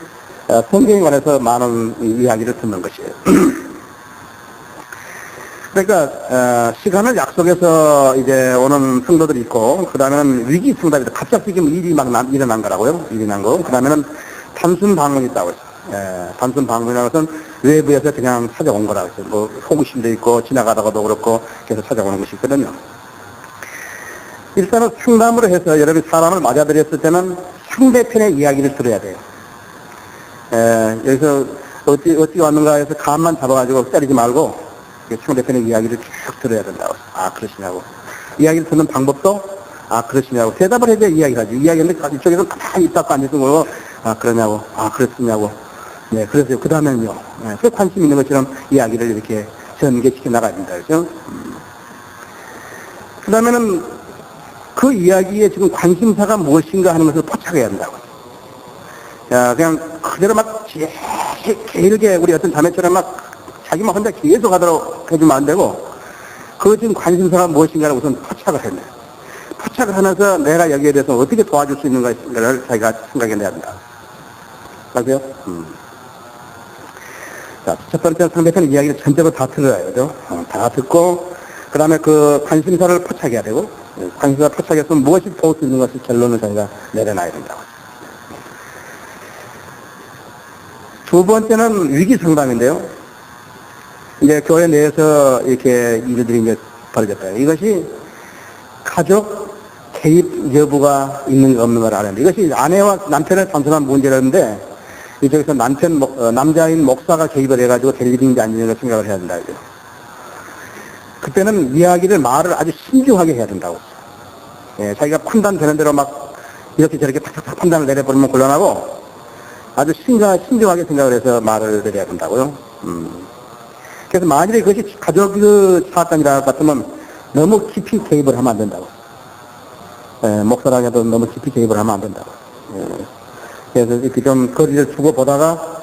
성경에 관해서 많은 이야기를 듣는 것이에요. 그러니까 시간을 약속해서 이제 오는 성도들이 있고 그 다음에는 위기 상담이다. 갑자기 지금 일이 막 일어난 거라고요. 일이 난 거. 그 다음에는 단순 방문이 있다고 했어요. 단순 방문이라는 것은 외부에서 그냥 찾아온 거라고 했어요. 뭐 호기심도 있고 지나가다가도 그렇고 계속 찾아오는 것이 있거든요. 일단은 상담으로 해서 여러분이 사람을 맞아들였을 때는 상대편의 이야기를 들어야 돼요. 여기서 어찌 왔는가 해서 감만 잡아가지고 때리지 말고 상대편의 이야기를 쭉 들어야 된다고. 그러시냐고. 이야기를 듣는 방법도 그러시냐고. 대답을 해야 이야기를 하지. 이야기하는데 이쪽에서 가만히 있다가 앉아서 뭐 그러냐고. 그렇습냐고. 네, 그래서 그 다음에는요. 그 관심 있는 것처럼 이야기를 이렇게 전개시켜 나가야 된다. 그죠? 그 다음에는 그 이야기에 지금 관심사가 무엇인가 하는 것을 포착해야 한다고. 그냥 그대로 막 길게 우리 어떤 자매처럼 막 자기만 혼자 계속 하도록 해주면 안 되고, 그 지금 관심사가 무엇인가를 우선 포착을 해야 돼요. 포착을 하면서 내가 여기에 대해서 어떻게 도와줄 수 있는가를 자기가 생각해내야 된다. 맞아요? 자, 첫 번째 상대편 이야기를 전적으로 다 들어야 되죠. 다 듣고, 그 다음에 그 관심사를 포착해야 되고, 관심사를 포착해서 무엇이 도울 수 있는 것을 결론을 저희가 내려놔야 된다고. 두 번째는 위기 상담인데요. 이제 교회 내에서 이렇게 일들이 이제 벌어졌어요. 이것이 가족 개입 여부가 있는가 없는가를 알았는데, 이것이 아내와 남편의 단순한 문제라는데, 이쪽에서 남자인 목사가 개입을 해가지고 될 일인지 아닌지 생각을 해야 된다. 이제. 그때는 말을 아주 신중하게 해야 된다고. 자기가 판단되는 대로 막 이렇게 저렇게 탁탁탁 판단을 내려버리면 곤란하고, 아주 신중하게 생각을 해서 말을 내려야 된다고요. 그래서 만일에 그것이 가족 사건이라 같으면 너무 깊이 개입을 하면 안 된다고. 목사라 해도 너무 깊이 개입을 하면 안 된다고. 그래서 이렇게 좀 거리를 두고 보다가,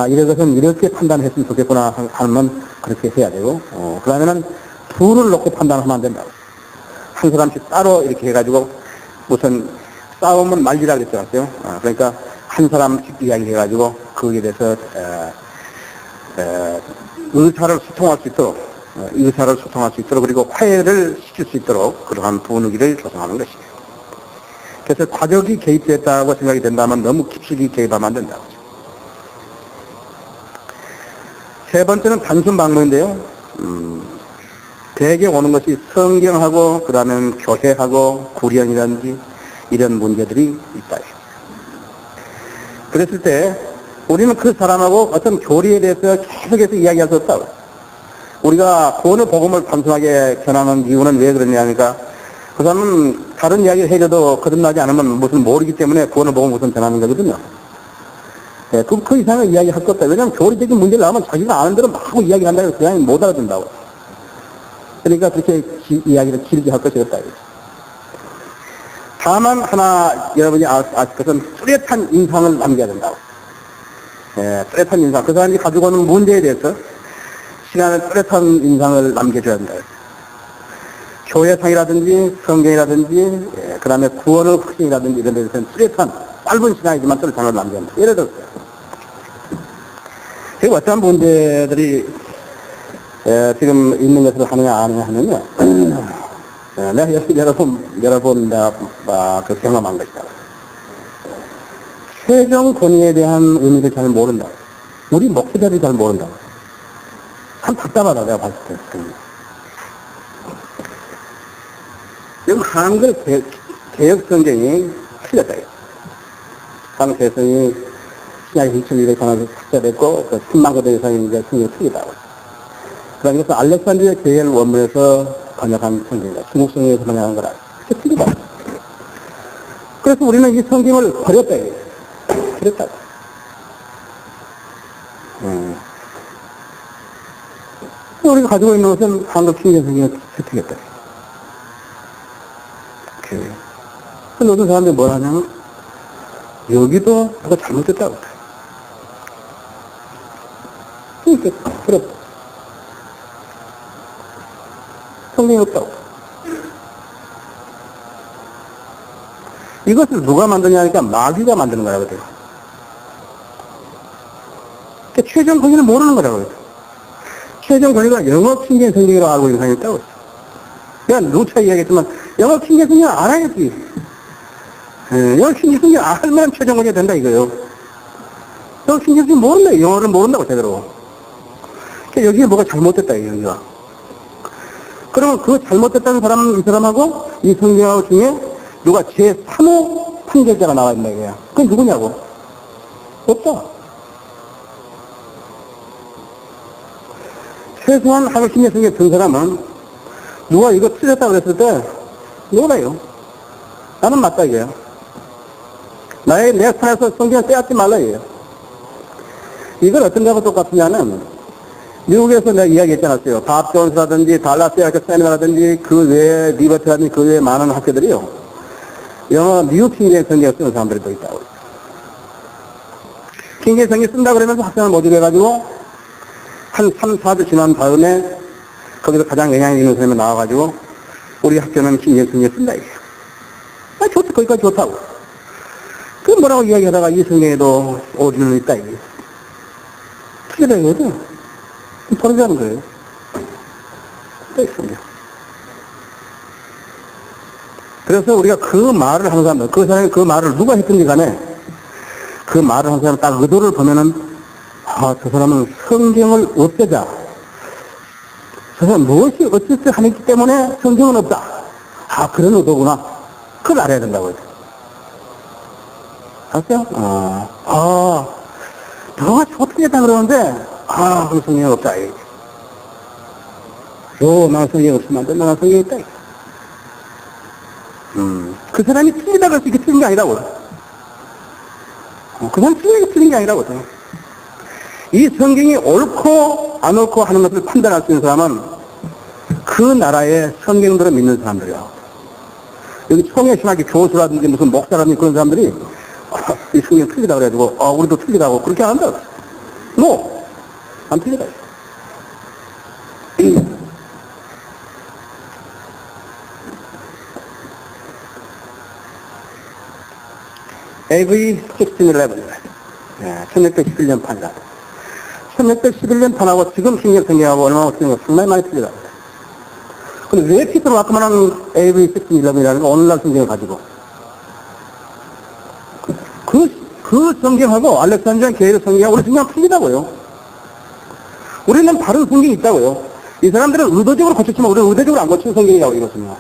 이것은 이렇게 판단했으면 좋겠구나 하면 그렇게 해야 되고, 그 다음에는 둘을 놓고 판단하면 안 된다고. 한 사람씩 따로 이렇게 해가지고, 우선 싸우면 말리라 그랬지 않았어요? 그러니까 한 사람씩 이야기 해가지고, 거기에 대해서 의사를 소통할 수 있도록 그리고 화해를 시킬 수 있도록 그러한 분위기를 조성하는 것이에요. 그래서 과격이 개입됐다고 생각이 된다면 너무 깊숙이 개입하면 안 된다고. 세 번째는 단순 방문인데요. 대개 오는 것이 성경하고 그다음에 교회하고 구련이라든지 이런 문제들이 있다. 그랬을 때 우리는 그 사람하고 어떤 교리에 대해서 계속해서 이야기할 수 없다고. 우리가 구원의 복음을 단순하게 전하는 이유는 왜 그러냐니까 그 사람은 다른 이야기를 해줘도 거듭나지 않으면 무슨 모르기 때문에 구원의 복음을 우선 전하는 거거든요. 예, 그 이상의 이야기 할 것 없다. 왜냐하면 교리적인 문제를 나오면 자기가 아는 대로 막 이야기한다고 해서 그냥 못 알아듣는다고. 그러니까 그렇게 이야기를 길게 할 것이 없다. 다만 하나 여러분이 아실 것은 뚜렷한 인상을 남겨야 된다고. 예, 뚜렷한 인상. 그 사람이 가지고 오는 문제에 대해서 시간에 뚜렷한 인상을 남겨줘야 된다. 교회상이라든지 성경이라든지 그 다음에 구원의 확신이라든지 이런 데 대해서는 뚜렷한 짧은 시간이지만 뚜렷한 남겨야 된다. 예를 들어서 지금 어떤 문제들이 지금 있는 것을 하느냐 안 하느냐 내가 여러분 그 경험한 것이다. 최종 권위에 대한 의미를 잘 모른다. 우리 목회자들이 잘 모른다. 참 답답하다 내가 봤을 때. 지금 한글 개혁 성경이 틀렸다. 한글 개성이 신약 2,200권에서 삭제됐고 10만 권 이상이 이제 성경이 틀리다고. 그래서 알렉산드리아 교회를 원문에서 번역한 성경이다. 중국 성경에서 번역한 거라. 그게 틀리다. 그래서 우리는 이 성경을 버렸다. 버렸다. 우리가 가지고 있는 것은 한국 신경 성경을 채택했다. 그 어떤 사람들이 뭘 하냐면 여기도 그거 잘못됐다고. 그러니까 그렇다. 성경이 없다고. 이것을 누가 만드냐니까 마귀가 만드는 거라고 돼요. 그러니까 최종 권위를 모르는 거라고 해요. 최종 권위가 영어 킹제 성경이라고 알고 있는 사람이 있다고. 내가 누차 이야기했지만 영어 킹제 성경을 알아야지. 영어 킹제 성경 알면 최종 권위가 된다 이거예요. 영어 킹제 성경 모른다. 영어를 모른다고 제대로. 그러니까 여기에 뭐가 잘못됐다 여기가. 그러면 그 잘못됐다는 사람은 이 사람하고 이 성경 중에 누가 제3호 판결자가 나와 있나 이거야. 그건 누구냐고. 없다. 최소한 한국 신예성에 든 사람은 누가 이거 틀렸다 그랬을 때 누구나요? 나는 맞다 이거야. 내 손에서 성경을 빼앗지 말라 이거야. 이걸 어떤 거하고 똑같으냐면 미국에서 내가 이야기했지 않았어요. 밥 존스라든지 달라스 대학교 세미나라든지 그 외에 리버트라든지 그 외에 많은 학교들이요. 영어 미국 킹제 성경을 쓰는 사람들이 또 있다고. 킹제 성경 쓴다 그러면서 학생을 모집해가지고 한 3, 4주 지난 다음에 거기서 가장 영향이 있는 사람이 나와가지고 우리 학교는 킹제 성경 쓴다 이게. 좋다. 거기까지 좋다고. 그 뭐라고 이야기하다가 이 성경에도 오류는 있다 이게. 틀리다 이거죠. 버리자는 거예요. 또 있습니다. 그래서 우리가 그 말을 하는 사람들, 그 사람이 그 말을 누가 했든지 간에 그 말을 하는 사람 딱 의도를 보면은 저 사람은 성경을 없애자. 저 사람 무엇이 어쨌든 하기 때문에 성경은 없다. 그런 의도구나. 그걸 알아야 된다고요. 아세요? 너가 어떻게 했다 그러는데 그럼 성경이 없다. 난 성경이 없으면 안 된다. 난 성경이 있다. 그 사람이 틀리다 그래서 이게 틀린 게 아니라고. 그 사람이 틀린 게 아니라고. 이 성경이 옳고 안 옳고 하는 것을 판단할 수 있는 사람은 그 나라의 성경들을 믿는 사람들이야. 여기 총회 신학교 교수라든지 무슨 목사라든지 그런 사람들이 이 성경 틀리다 그래가지고 우리도 틀리다고 그렇게 안 한다. 안 틀리다. AV 1611. 1611년 판이다. 1611년 판하고 지금 신경 성경하고 얼마나 틀린 거 상당히 많이 틀리다. 근데 왜 피터로 아까만한 AV 1611이라는 거 오늘날 성경을 가지고 그 성경하고 알렉산드리아 게이르 성경하고 우리 성경 틀리다고요. 우리는 다른 성경이 있다고요. 이 사람들은 의도적으로 고쳤지만 우리는 의도적으로 안 고친 성경이라고 이것은요.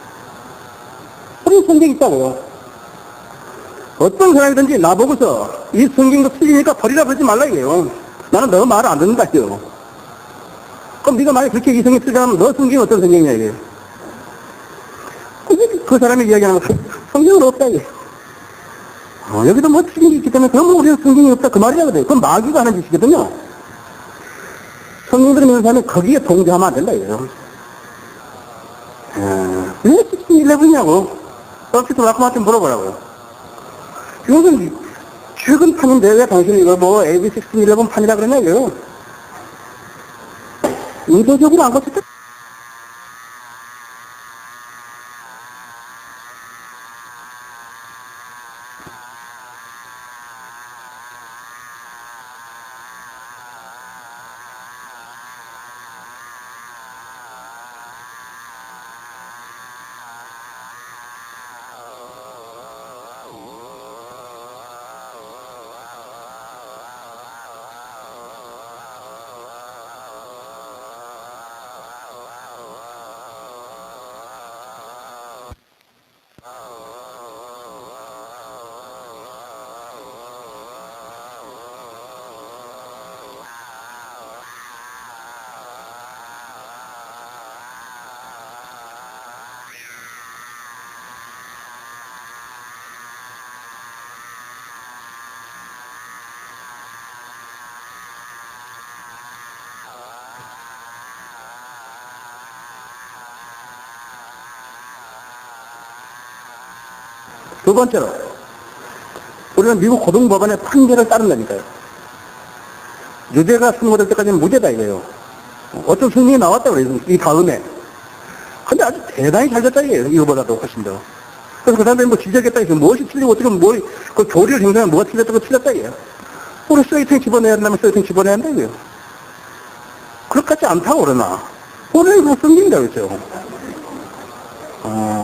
우리 성경이 있다고요. 어떤 사람이든지 나보고서 이 성경도 틀리니까 버리라 그러지 말라 이게요. 나는 너 말을 안 듣는다 이게요. 그럼 네가 만약에 그렇게 이 성경 틀리면 너 성경이 어떤 성경이냐 이게. 그 사람이 이야기하는 거 성경은 없다 이게. 여기도 뭐 틀린 게 있기 때문에 그러면 우리는 성경이 없다 그 말이라거든요. 그건 마귀가 하는 짓이거든요. 성경들이 있는 사람이 거기에 동조하면 안 된다 이거예요. 왜 1611이냐고 서피트 라크한테 물어보라고요. 이것은 최근 판인데 왜 당신이 이걸 뭐 AB 1611 판이라 그러냐 이거요. 의도적으로 안 고쳤다. 두 번째로, 우리는 미국 고등법원의 판결을 따른다니까요. 유죄가 선고될 때까지는 무죄다 이거예요. 어떤 승리가 나왔다 그래요, 이 다음에. 근데 아주 대단히 잘 됐다 이거예요, 이거보다도 훨씬 더. 그래서 그 사람들이 뭐 지적했다 이거예요. 무엇이 틀리고 어떻게 그 교리를 형성하면 뭐가 틀렸다고 틀렸다 이거예요. 우리 쏘이팅 집어내야 한다면 쏘이팅 집어내야 한다 이거예요. 그렇지 않다고 그러나. 오늘 이거 승리인다 그랬죠.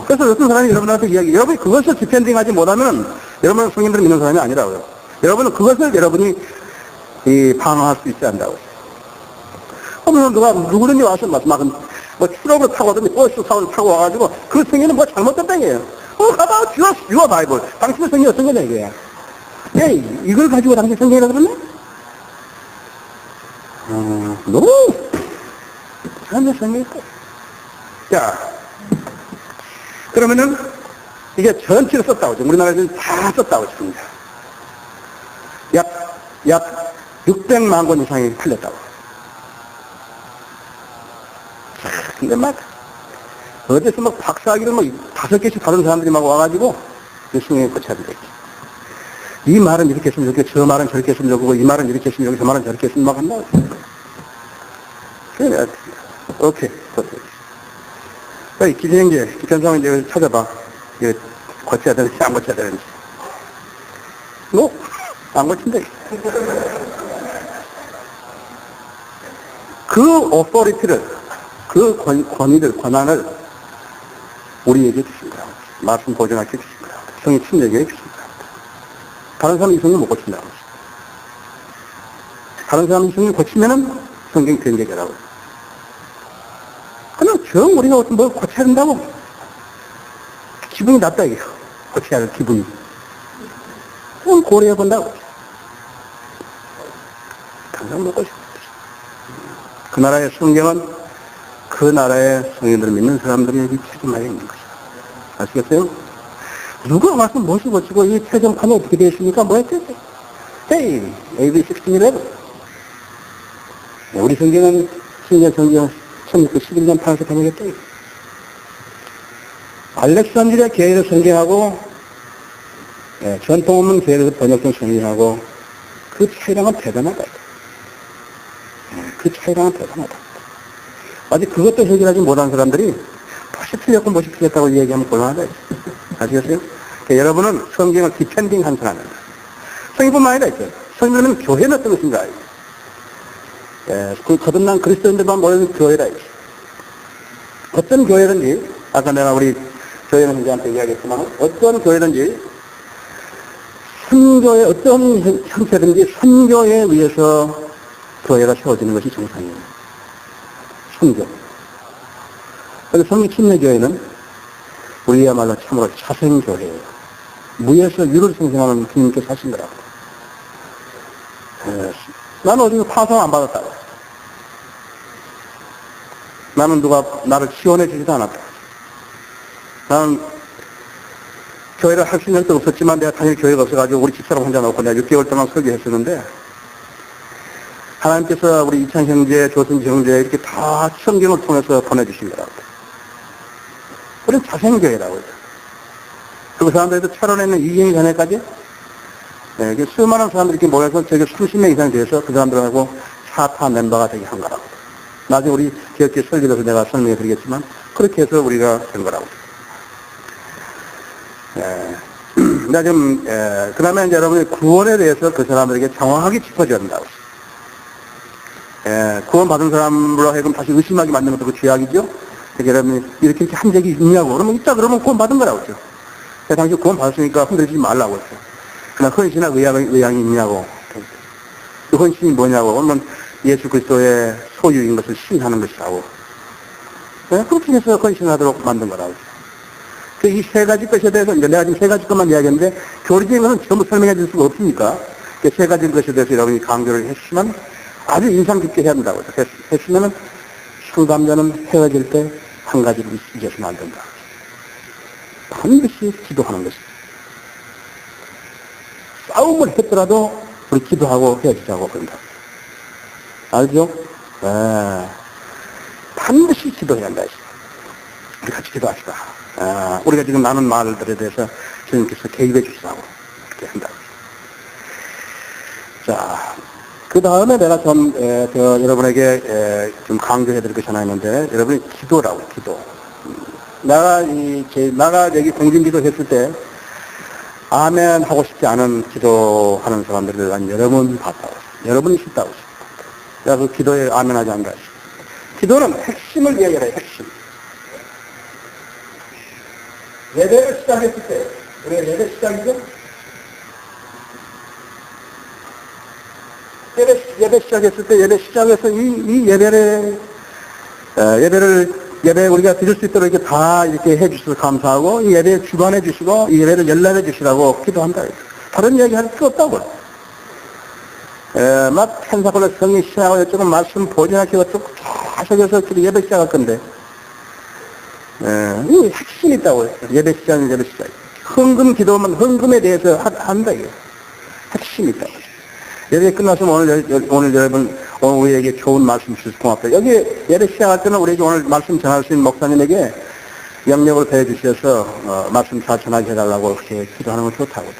그래서 어떤 사람이 여러분한테 이야기, 여러분이 그것을 디펜딩하지 못하면 여러분은 성인들을 믿는 사람이 아니라고요. 여러분은 그것을 여러분이 방어할 수 있어야 한다고요. 그러면 누구든지 와서 막 뭐 트럭을 타고 하든지 버스 타고 와가지고 그 성인은 뭐 잘못됐다 이게요. 가봐, 주어 바이블. 당신의 성인이 어떤 거냐 이거야. 이걸 가지고 당신 성경이라 그러네? 너무 사람의 성경이 있다. 자, 그러면은 이게 전체를 썼다고 하죠. 우리나라에서는 다 썼다고 했습니다. 약 600만 권 이상이 팔렸다고. 근데 막 어디서 막 박사학위를 막 5개씩 받은 사람들이 막 와가지고 성경에 고쳐야 되겠지. 이 말은 이렇게 했으면 좋겠고 저 말은 저렇게 했으면 좋겠고 이 말은 이렇게 했으면 여기 저 말은 저렇게 했으면 막 한다고. 그래, 오케이. 기준형제, 기편상을 이제 찾아봐. 이거 고쳐야 되는지, 안 고쳐야 되는지. 안 고친다. 그 오토리티를, 그 권한을 우리에게 주십니다. 말씀 보존하게 주십니다. 성의 침례에게 주십니다. 다른 사람이 이 성경 못 고친다고. 다른 사람이 이 성경 고치면은 성경 변개라고. 그냥 정 우리가 어떤 뭘 고쳐야 된다고. 기분이 났다, 이게. 고쳐야 할 기분이. 그럼 고려해 본다고. 당장 못 고쳐. 그 나라의 성경은 그 나라의 성인들을 믿는 사람들에게 책임하여 있는 것이다. 아시겠어요? 누가 와서 무엇을 고치고 이 최종판이 어떻게 되었습니까? 뭐 했겠어요? AB 1611. 우리 성경은 신약 성경 1611년 판에서 번역했다. 알렉산드리아 게이르 성경하고 전통 없는 게이르 번역된 성경하고 그 차이랑은 대단하다. 그 차이랑은 대단하다. 아직 그것도 해결하지 못한 사람들이 무엇이 틀렸고 무엇이 틀렸다고 얘기하면 곤란하다. 아시겠어요? 여러분은 성경을 디펜딩 한 사람입니다. 성경뿐만 아니라 있어요. 성경은 교회는 어떤 것인가? 예, 그 거듭난 그리스도인들만 모이는 교회라. 어떤 교회든지, 아까 내가 우리 조혜연 형제한테 이야기했지만, 어떤 교회든지, 선교의 어떤 형태든지 선교에 의해서 교회가 세워지는 것이 정상이에요. 선교. 그래서 성립침례교회는 우리야말로 참으로 자생교회예요. 무에서 유를 생성하는 주님께서 하신 거라고. 나는 어디서 파송 안 받았다고. 나는 누가 나를 지원해 주지도 않았다. 나는 교회를 할 수 있는 것도 없었지만 내가 당연히 교회가 없어가지고 우리 집사람 혼자 놓고 내가 6개월 동안 설교했었는데 하나님께서 우리 이찬 형제, 조순지 형제 이렇게 다 성경을 통해서 보내주신 거라고. 우리는 자생교회라고. 그 사람들도 철원에 있는 이경이 전에까지 수많은 사람들이 이렇게 모여서 저기 30명 이상 돼서 그 사람들하고 사타 멤버가 되게 한 거라고. 나중에 우리 기업계 설교에서 내가 설명해 드리겠지만 그렇게 해서 우리가 된 거라고. 나 지금 그 다음에 이제 여러분이 구원에 대해서 그 사람들에게 정확하게 짚어줘야 된다고. 구원 받은 사람으로 하여금 다시 의심하게 만드는 것도 그 죄악이죠. 그러니까 여러분이 이렇게 한 적이 있냐고. 그러면 있다 그러면 구원 받은 거라고 했죠. 당신 구원 받았으니까 흔들리지 말라고 했죠. 그러나 헌신이나 의향이 있냐고. 그 헌신이 뭐냐고. 그러면 예수 그리스도의 소유인 것을 시인하는 것이라고. 그렇게 해서 헌신하도록 만든 거라고. 이 세 가지 것에 대해서, 이제 내가 지금 세 가지 것만 이야기했는데, 교리적인 것은 전부 설명해 줄 수가 없으니까, 세 가지 것에 대해서 여러분이 강조를 했으면 아주 인상 깊게 해야 된다고. 했으면은 상담자는 헤어질 때 한 가지를 잊어서는 안 된다. 반드시 기도하는 것이다. 싸움을 했더라도 우리 기도하고 헤어지자고 그런다. 알죠? 반드시 기도해야 한다. 우리 같이 기도합시다. 우리가 지금 나눈 말들에 대해서 주님께서 개입해 주시라고 그렇게 한다. 자, 그 다음에 내가 좀 여러분에게 좀 강조해 드릴 것이 하나 있는데, 여러분이 기도라고, 기도. 나가 여기 공진기도 했을 때 아멘 하고 싶지 않은 기도하는 사람들을 난 여러 번 봤다고. 여러분이 쉽다고. 내가 그 기도에 아멘 하지 않는다. 기도는 핵심을 이야기해라, 핵심. 예배를 시작했을 때, 우리가 예배 시작이죠? 예배 시작했을 때, 예배 시작해서 이 예배 우리가 드릴 수 있도록 이렇게 다 이렇게 해 주셔서 감사하고, 이 예배 주관해 주시고, 이 예배를 열람해 주시라고 기도한다. 다른 이야기 할 게 없다고. 막 펜사콜레 성의 신하고 이쪽은 말씀 보존하기가 쭉 하셔서 예배 시작할 건데, 이 핵심이 있다고. 예배 시작은 예배 시작. 헌금 기도만 헌금에 대해서 한다, 이게. 핵심이 있다고. 예배 끝났으면 오늘 여러분, 오늘 우리에게 좋은 말씀 주셔서 고맙다. 여기 예배 시작할 때는 우리에게 오늘 말씀 전할 수 있는 목사님에게 영역을 배워 주셔서, 말씀 잘 전하게 해달라고 그렇게 기도하는 건 좋다고.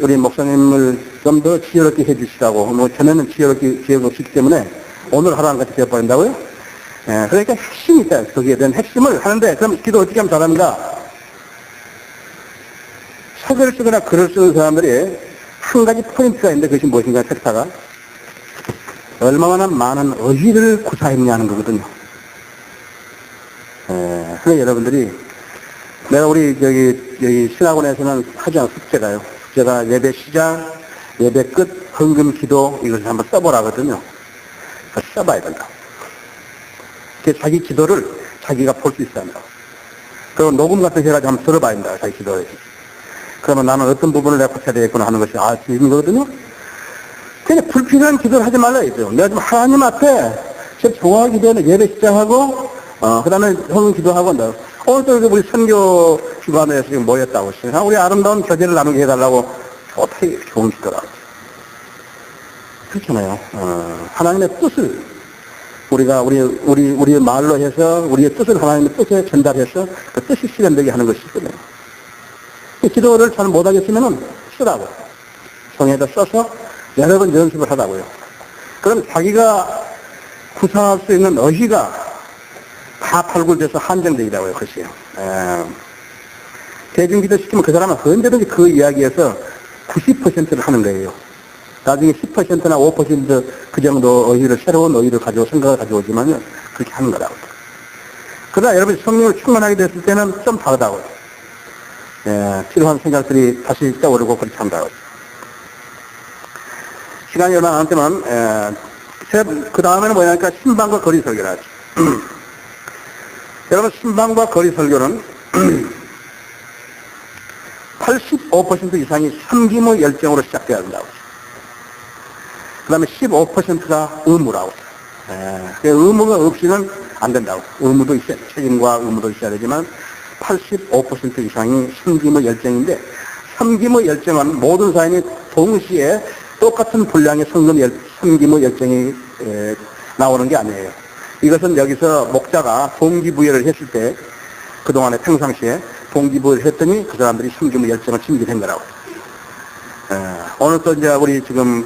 우리 목사님을 좀 더 지혜롭게 해 주시라고. 뭐, 전에는 지혜롭게 없기 때문에 오늘 하루한 같이 되어버린다고요? 그러니까 핵심이 있다. 거기에 대한 핵심을 하는데, 그럼 기도 어떻게 하면 잘합니다. 사교를 쓰거나 글을 쓰는 사람들이 한 가지 포인트가 있는데 그것이 무엇인가 텍스트가 얼마나 많은 의지를 구사했냐는 거거든요. 그래서 여러분들이 내가 우리 여기 신학원에서는 하지 않은 숙제가요. 제가 예배 시작, 예배 끝, 헌금 기도 이것을 한번 써보라거든요. 써봐야 된다. 자기 기도를 자기가 볼 수 있어야 한다. 그리고 녹음 같은 거 해가지고 한번 들어봐야 된다. 자기 기도를. 그러면 나는 어떤 부분을 내가 고쳐야 되겠구나 하는 것이 있는 거거든요. 그냥 불필요한 기도를 하지 말라 했죠. 내가 지금 하나님 앞에 제가 좋아하기 때문에 예배 시작하고, 그 다음에 헌금 기도하고 한다. 오늘도 우리 선교 기관에서 지금 모였다고 했어요. 우리 아름다운 교제를 나누게 해달라고 좋다, 좋은 기도라고. 그렇잖아요. 하나님의 뜻을 우리가 우리 말로 해서 우리의 뜻을 하나님의 뜻에 전달해서 그 뜻이 실현되게 하는 것이 있거든요. 기도를 잘 못하겠으면은 쓰라고. 성에다 써서 여러 번 연습을 하라고요. 그럼 자기가 구사할 수 있는 의지가 다 발굴돼서 한정되기라고요, 그것이요. 대중기도 시키면 그 사람은 언제든지 그 이야기에서 90%를 하는 거예요. 나중에 10%나 5%그 정도 의의를, 새로운 의의를 가지고 생각을 가져오지만요, 그렇게 하는 거라고. 그러나 여러분 성령을 충만하게 됐을 때는 좀 다르다고요. 예, 필요한 생각들이 다시 떠오르고 그렇게 한다고요. 시간이 얼마 안 남지만, 그 다음에는 뭐냐니까 신방과 거리 설교를 하죠. 여러분, 신방과 거리 설교는 85% 이상이 섬김의 열정으로 시작돼야 된다고. 그 다음에 15%가 의무라고. 의무가 없이는 안 된다고. 의무도 있어야 돼. 책임과 의무도 있어야 되지만 85% 이상이 섬김의 열정인데, 섬김의 열정은 모든 사람이 동시에 똑같은 분량의 섬김의 열정이 나오는 게 아니에요. 이것은 여기서 목자가 동기부여를 했을 때, 그동안에 평상시에 동기부여를 했더니 그 사람들이 섬김의 열정을 침게 된 거라고. 오늘 또 이제 우리 지금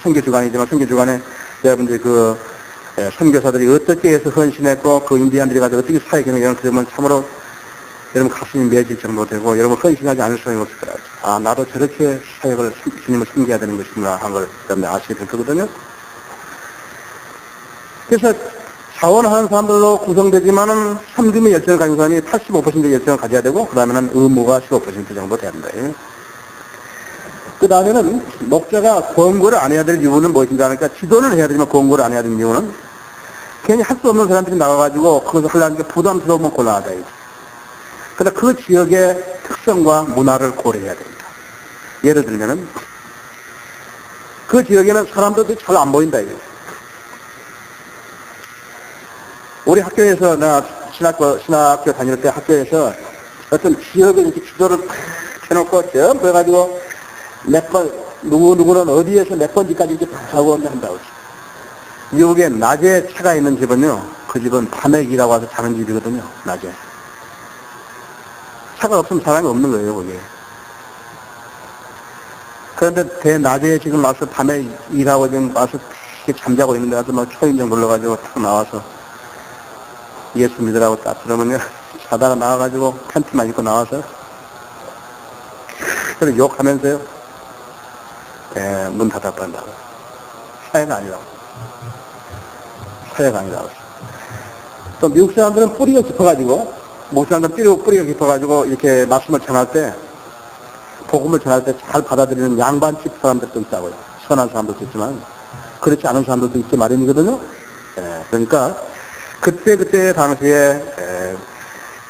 선교주간이지만 선교주간에 여러분들 선교사들이 어떻게 해서 헌신했고 그 인디안들이 가지고 어떻게 사역했는지 그러면 참으로 여러분 가슴이 맺을 정도 되고 여러분 헌신하지 않을 수가 없을 거라고. 아, 나도 저렇게 사역을 주님을 섬겨야 되는 것이구나 한 걸 여러분들 아시게 될 거거든요. 그래서 자원하는 사람들로 구성되지만은 섬김의 열정을 가진 사람이 85%의 열정을 가져야 되고 그 다음에는 의무가 15% 정도 된다. 그 다음에는 목자가 권고를 안 해야 될 이유는 무엇인가 하니까 지도는 해야 되지만 권고를 안 해야 되는 이유는 괜히 할 수 없는 사람들이 나와가지고 그것을 하려는 게 부담스러우면 곤란하다. 그러나 그 지역의 특성과 문화를 고려해야 됩니다. 예를 들면은 그 지역에는 사람들이 잘 안 보인다. 우리 학교에서 나 신학교 다닐 때 학교에서 어떤 지역에 이렇게 지도를 해놓고 전부 해가지고 몇 번, 누구는 어디에서 몇 번지까지 이렇게 다 적어온다고. 미국에 낮에 차가 있는 집은요, 그 집은 밤에 일하고 와서 자는 집이거든요, 낮에. 차가 없으면 사람이 없는 거예요, 거기에. 그런데 대낮에 지금 와서 밤에 일하고 지금 와서 이렇게 잠자고 있는데 와서 막 초인종 눌러가지고 탁 나와서 예수 믿으라고 딱 그러면요, 자다가 나와가지고 팬티만 입고 나와서 그래 욕하면서요, 문 닫아버린다고. 사회가 아니라고. 사회가 아니라고. 또 미국 사람들은 뿌리가 깊어가지고, 미국 사람들은 뿌리가 깊어가지고, 이렇게 말씀을 전할 때, 복음을 전할 때 잘 받아들이는 양반집 사람들도 있다고요. 선한 사람들도 있지만, 그렇지 않은 사람들도 있기 마련이거든요. 그러니까, 그때 당시에,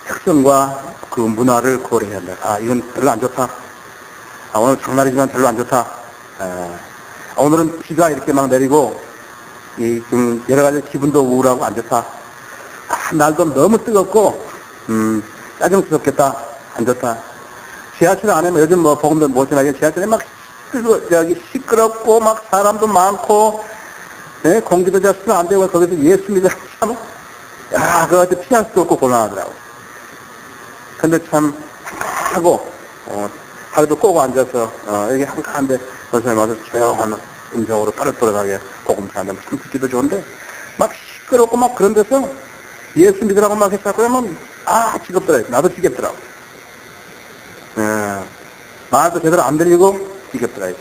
특성과 그 문화를 고려해야 한다. 아, 이건 별로 안 좋다. 아, 오늘 장날이지만 별로 안 좋다. 오늘은 비가 이렇게 막 내리고, 좀 여러 가지 기분도 우울하고 안 좋다. 아, 날도 너무 뜨겁고, 짜증스럽겠다. 안 좋다. 지하철 안에는 요즘 뭐, 복음도 못 지나게 지하철에 막, 시끄럽고, 막 사람도 많고, 공기도 잘 수면 안 되고, 거기서 예수 믿으라고 참, 야, 그거 피할 수도 없고 곤란하더라고. 근데 참, 하고, 하루도 꼬고 앉아서, 여기 한가한데, 선생님 와서 조용한 음성으로 빠르게 복음 전하면 참 듣기도 좋은데, 막 시끄럽고 막 그런 데서 예수 믿으라고 막 했다 그러면, 아, 지겹더라. 나도 지겹더라고. 말도 제대로 안 들리고 지겹더라.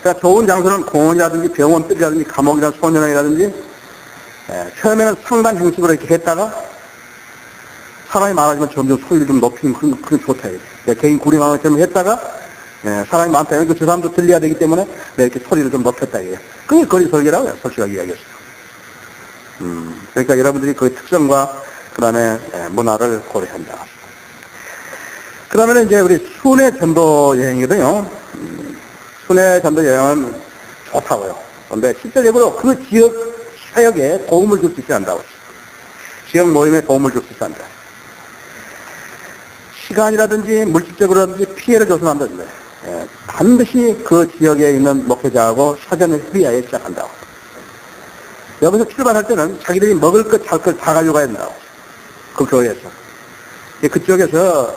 그러니까 좋은 장소는 공원이라든지 병원들이라든지 감옥이라든지 소년원이라든지, 처음에는 상반 형식으로 이렇게 했다가, 사람이 많아지면 점점 소리를 좀 높이면 그게 좋다. 개인 구림하면처럼 했다가, 사람이 많다. 그러니까 저 사람도 들려야 되기 때문에 이렇게 소리를 좀 높였다. 그게 거리 설교라고 해요. 솔직하게 이야기했어요. 그러니까 여러분들이 그 특성과 그 다음에 문화를 고려한다. 그 다음에 이제 우리 순회 전도 여행이거든요. 순회 전도 여행은 좋다고요. 그런데 실질적으로 그 지역 사역에 도움을 줄 수 있어야 한다고. 지역 모임에 도움을 줄 수 있어야 한다. 시간이라든지 물질적으로라든지 피해를 줘서는 안 된다. 반드시 그 지역에 있는 목회자하고 사전에 협의하에 시작한다고. 여기서 출발할 때는 자기들이 먹을 것, 잘 것 다 가지고 가야 된다고. 그 교회에서. 그쪽에서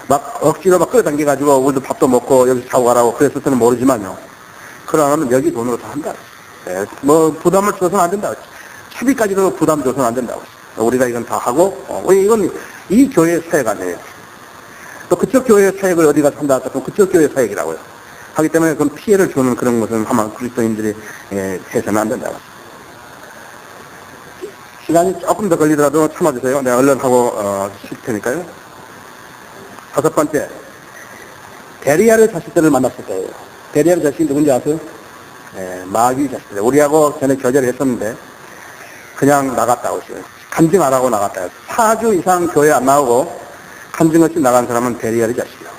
막 억지로 막 끌어당겨가지고 우리도 밥도 먹고 여기서 자고 가라고 그랬을 때는 모르지만요. 그러면 여기 돈으로 다 한다. 뭐 부담을 줘서는 안 된다고. 차비까지도 부담 줘서는 안 된다고. 우리가 이건 다 하고, 이건 이 교회의 사회가 아니에요. 또 그쪽 교회의 사역을 어디 가서 한다 그러면 그쪽 교회의 사역이라고요. 하기 때문에 그건 피해를 주는 그런 것은 아마 그리스도인들이 해서는 안 된다고. 시간이 조금 더 걸리더라도 참아주세요. 내가 얼른 하고 쉴 테니까요. 다섯 번째, 베리아의 자식들을 만났을 때예요. 베리아의 자식이 누군지 아세요? 마귀 자식들. 우리하고 전에 교제를 했었는데 그냥 나갔다고 했어요. 간증 안 하고 나갔다. 4주 이상 교회 안 나오고 간증 없이 나간 사람은 베리아의 자식이라고.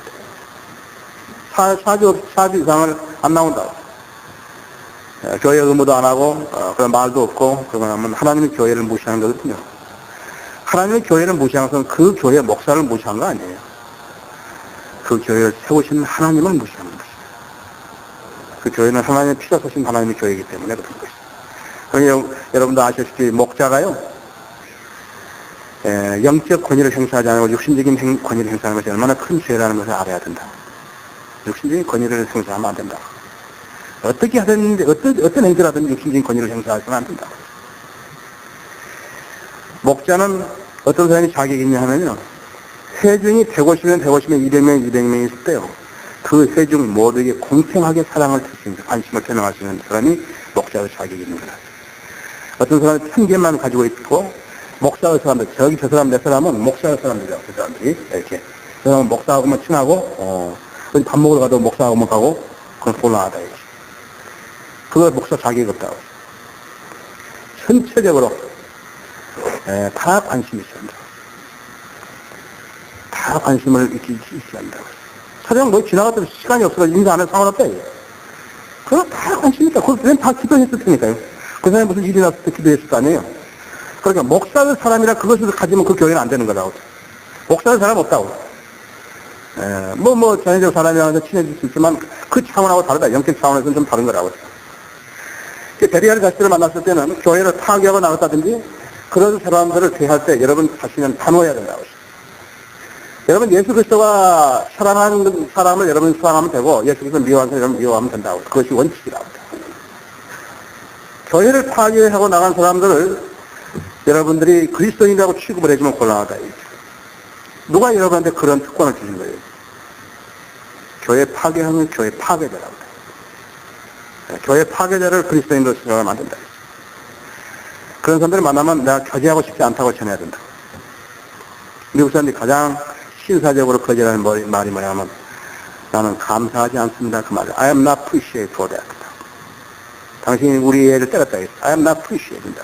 4주 이상을 안 나온다고. 교회 의무도 안 하고 그런 말도 없고 그러면 하나님의 교회를 무시하는 거거든요. 하나님의 교회를 무시한 것은 그 교회 목사를 무시한 거 아니에요. 그 교회를 세우신 하나님을 무시하는 것입니다. 그 교회는 하나님의 피가 쏘신 하나님의 교회이기 때문에 그런 것입니다. 그러니 여러분도 아시다시피 목자가요, 영적 권위를 행사하지 않고 육신적인 권위를 행사하는 것이 얼마나 큰 죄라는 것을 알아야 된다. 육신적인 권위를 행사하면 안 된다. 어떻게 하든지, 어떤 행위를 하든지 육신적인 권위를 행사하시면 안 된다. 목자는 어떤 사람이 자격이 있냐 하면요, 회중이 150명, 200명, 200명이 있을 때요, 그 회중 모두에게 공평하게 사랑을 드리는, 관심을 표명할 수 있는 사람이 목자의 자격이 있는 거다. 어떤 사람이 편견만 가지고 있고, 목사의 사람들, 저기 저 사람, 내 사람은 목사의 사람들이라고, 그 사람들이. 이렇게. 그 사람은 목사하고만 친하고, 밥 먹으러 가도 목사하고만 가고, 그건 곤란하다. 이렇게. 그거 목사 자격이 없다고. 전체적으로, 다 관심이 있어야 한다. 다 관심을 있어야 한다고. 사장 뭐 지나갔더니 시간이 없어서 인사 안 해서 상관없다. 그거 다 관심이 있다. 그건 다 기도했을 테니까요. 그 사람이 무슨 일이 났을 때 기도했을 거 아니에요. 그러니까 목사의 사람이라 그것을 가지면 그 교회는 안 되는 거라고. 목사의 사람 없다고. 전회적 사람이라서 친해질 수 있지만 그 차원하고 다르다. 영적 차원에서는 좀 다른 거라고. 베리아의 자식들을 만났을 때는 교회를 파괴하고 나갔다든지 그런 사람들을 대할 때 여러분 자신은 단호해야 된다고. 여러분 예수 그리스도가 사랑하는 사람을 여러분이 사랑하면 되고 예수 그리스도 미워하는 사람을 여러분 미워하면 된다고. 그것이 원칙이라고. 교회를 파괴하고 나간 사람들을 여러분들이 그리스도인이라고 취급을 해주면 곤란하다. 누가 여러분한테 그런 특권을 주신 거예요? 교회 파괴하면 교회 파괴자라고. 교회 파괴자를 그리스도인으로 생각하면 안 된다. 그런 사람들을 만나면 내가 교제하고 싶지 않다고 전해야 된다. 미국 사람들이 가장 신사적으로 거절하는 말이 뭐냐면 나는 감사하지 않습니다. 그 말을. I am not appreciated for that. 당신이 우리 애를 때렸다. I am not appreciated.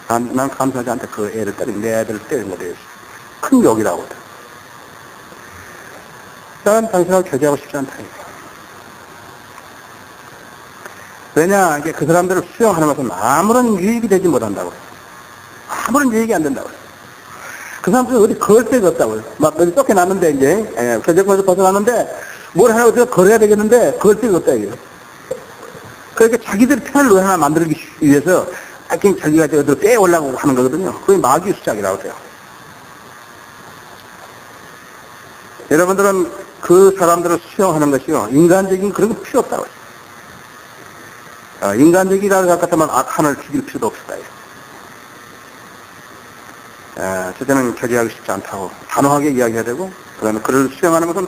난 감사하지 않다. 그 애를 때린, 내 애들을 때린 거에 대해서. 큰 욕이라고. 나는 당신하고 교제하고 싶지 않다. 왜냐, 이게 그 사람들을 수용하는 것은 아무런 유익이 되지 못한다고. 아무런 유익이 안 된다고. 그 사람들은 어디 걸 데가 없다고. 막 어디 쫓겨났는데, 이제, 교제권에서 벗어났는데, 뭘 하나 어디서 걸어야 되겠는데, 걸 데가 없다, 이게. 그러니까 자기들의 편을 하나 만들기 위해서, 하여튼 자기가 어디로 빼오려고 하는 거거든요. 그게 마귀의 수작이라고 해요. 여러분들은 그 사람들을 수용하는 것이요, 인간적인 그런 거 필요 없다고 해요. 인간적이라고 생각하면 악한을 죽일 필요도 없었다. 저자는 교제하기 쉽지 않다고 단호하게 이야기해야 되고, 그 다음에 그를 수용하는 것은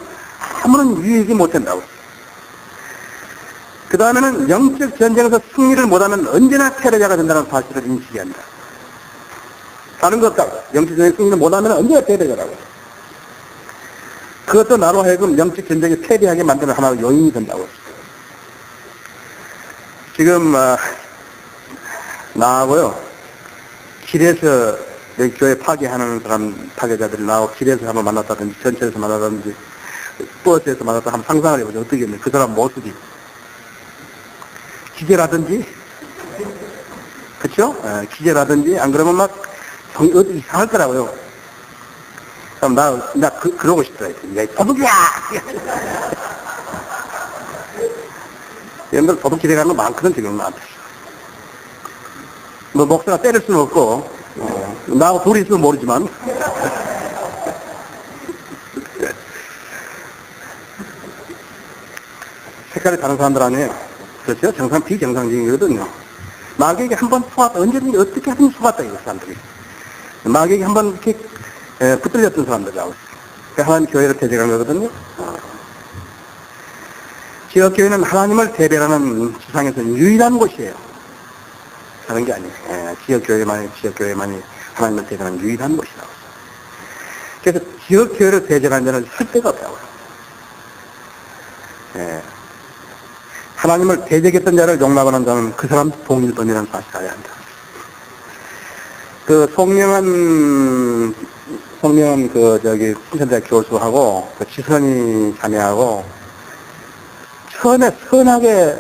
아무런 유익이 못 된다고. 그 다음에는 영적 전쟁에서 승리를 못하면 언제나 패배자가 된다는 사실을 인식해야 한다. 다른 것 없다고. 영적 전쟁에서 승리를 못하면 언제나 패배자라고. 그것도 나로 하여금 영적 전쟁에 패배하게 만드는 하나의 요인이 된다고. 지금 나하고요, 길에서 여기 교회 파괴하는 사람, 파괴자들이 나하고 길에서 한번 만났다든지 전철에서 만났다든지 버스에서 만났다 한번 상상을 해보죠. 어떻겠네. 그 사람 모습이 기절하든지, 그쵸? 기절하든지 안 그러면 막 어디 이상할 거라고요. 그럼 그러고 싶더라. 야, 도둑이야! 여러분들 도둑질해 가는 거 많거든, 지금 나한테. 뭐, 목사가 때릴 수는 없고, 나하고 둘이 있으면 모르지만. 색깔이 다른 사람들 아니에요. 그렇죠? 비정상적이거든요. 마귀에게 한번 속았다. 언제든지 어떻게 하든지 속았다, 이 사람들이. 마귀에게 한번 이렇게, 붙들렸던 사람들이라고. 하나님 교회를 대적한 거거든요. 지역교회는 하나님을 대변하는 지상에서 유일한 곳이에요. 다른 게 아니에요. 지역교회만이 하나님을 대변하는 유일한 곳이라고. 그래서 지역교회를 대적한 자는 할 데가 없다고요. 하나님을 대적했던 자를 용납하는 자는 그 사람 동일범이라는 사실을 알아야 한다. 그 송명한 풍천대학 교수하고 그 지선이 자매하고 처음에 선하게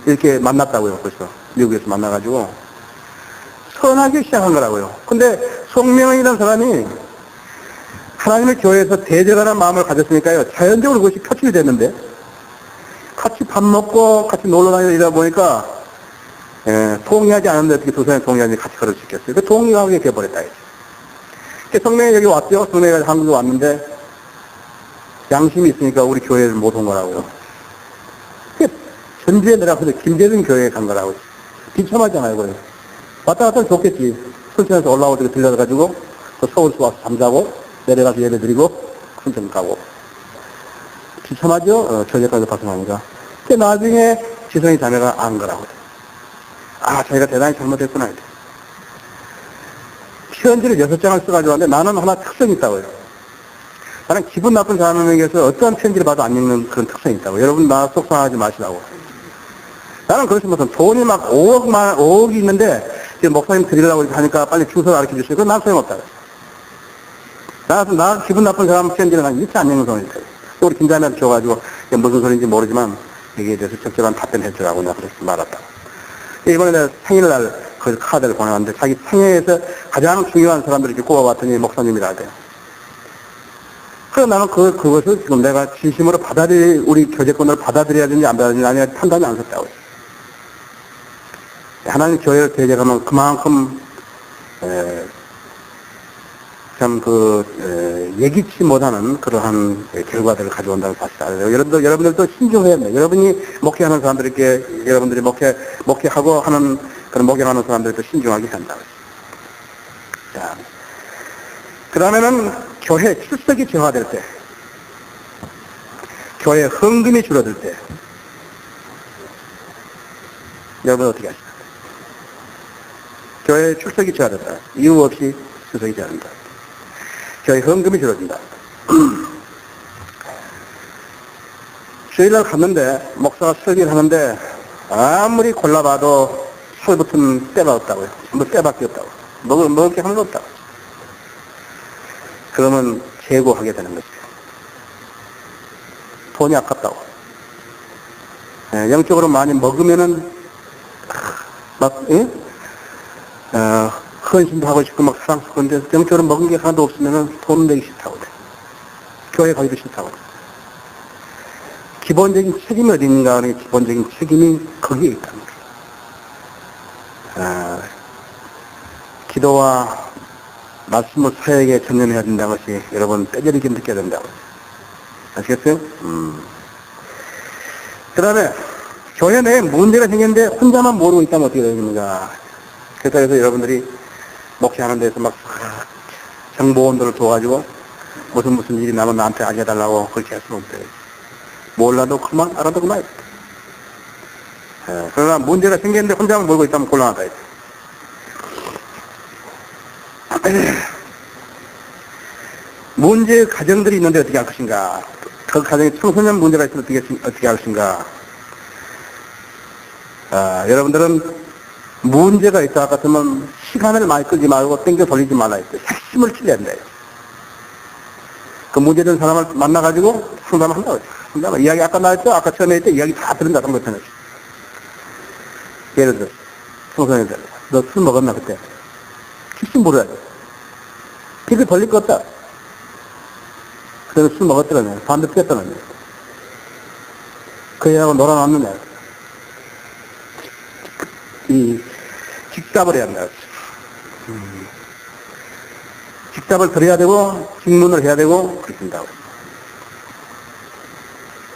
이렇게 만났다고요. 벌써 미국에서 만나가지고 선하게 시작한 거라고요. 근데 송명이라는 사람이 하나님의 교회에서 대적하는 마음을 가졌으니까요, 자연적으로 그것이 표출이 됐는데, 같이 밥 먹고 같이 놀러 다니다 보니까 동의하지 않은데 어떻게 두 사람이 동의하지 같이 걸을 수 있겠어요. 그 동의하게 돼버렸다. 성명이 여기 왔죠. 성명이 한국에 왔는데 양심이 있으니까 우리 교회를 못 온 거라고요. 전주에 내려가서 김재준 교회에 간 거라고요. 비참하잖아요. 그래. 왔다 갔다 좋겠지. 순천에서 올라올 때 들려가지고 또 서울서 와서 잠자고 내려가서 예배 드리고 순천 가고. 비참하죠? 교회까지 벗어나니까. 근데 나중에 지성이 자매가 안 거라고요. 자기가 대단히 잘못했구나. 편지를 6장을 써가지고 왔는데 나는 하나 특성이 있다고요. 나는 기분 나쁜 사람에게서 어떠한 편지를 봐도 안 읽는 그런 특성이 있다고. 여러분 나 속상하지 마시라고. 나는 그렇지 못한 돈이 막 5억이 있는데 지금 목사님 드리려고 하니까 빨리 주소 가르쳐 주시고 그건 난 소용없다. 나 기분 나쁜 사람 편지를 난 일체 안 읽는 사람이 있다. 또 우리 김자매한테 줘가지고 무슨 소리인지 모르지만 여기에 대해서 적절한 답변해 주라고 내가 그렇게 말았다. 이번에 내가 생일날 그 카드를 보내왔는데 자기 생애에서 가장 중요한 사람들을 이렇게 꼽아봤더니 목사님이라 하대요. 그래서 나는 그것을 지금 내가 진심으로 우리 교제권을 받아들여야 되는지 안 받아들여야 되는지 판단이 안 섰다고요. 하나님 교회를 대적하면 그만큼, 예기치 못하는 그러한 결과들을 가져온다는 사실을 알아요. 여러분들도 신중해야 돼요. 여러분이 목회하는 사람들에게, 여러분들이 목회하고 하는 그런 목회하는 사람들도 신중하게 한다. 자, 그 다음에는 교회 출석이 저하될 때, 교회 헌금이 줄어들 때, 여러분 어떻게 하십니까? 교회 출석이 저하된다. 이유 없이 출석이 저하된다. 교회 헌금이 줄어든다. 주일날 갔는데 목사가 설교를 하는데 아무리 골라봐도 설부터는 때가 없다고요. 전부 때밖에 없다고. 먹을 게 하나도 없다고. 그러면 재고하게 되는 거죠. 돈이 아깝다고. 영적으로 많이 먹으면은 헌신도 하고 싶고 막 사랑스러운데 영적으로 먹은 게 하나도 없으면은 돈 내기 싫다고 그래. 교회 가기도 싫다고 그래. 기본적인 책임이 어디 있는가 하는 기본적인 책임이 거기에 있다는 거예요. 기도와 말씀을 사역에 전념해야 된다는 것이 여러분 뼈저리게 느껴야 된다고. 아시겠어요? 그 다음에 교회 내에 문제가 생겼는데 혼자만 모르고 있다면 어떻게 되겠습니까? 그래서 여러분들이 목회하는 데서 막 정보원들을 도와가지고 무슨 일이 나면 나한테 알려달라고 그렇게 할 수는 없대요. 몰라도 그만 알아도 그만. 그러나 문제가 생겼는데 혼자만 모르고 있다면 곤란하다. 문제 가정들이 있는데 어떻게 할 것인가? 그 가정에 청소년 문제가 있으면 어떻게 할 것인가? 여러분들은 문제가 있다 같으면 시간을 많이 끌지 말고 땡겨 돌리지 말라 했어요. 핵심을 찔러야 된다. 그 문제된 사람을 만나가지고 상담을 한다고 했어요. 상담을. 이야기 아까 나왔죠? 아까 처음에 했죠? 이야기 다 들은다. 예를 들어, 청소년들. 너 술 먹었나, 그때? 혹시 모르야 돼. 피를 벌릴 거 없다. 그래서 술 먹었더라네. 반대 피웠더라네. 그 애하고 놀아놨느냐. 직답을 해야 한다. 직답을 드려야 되고, 직문을 해야 되고, 그렇습니다.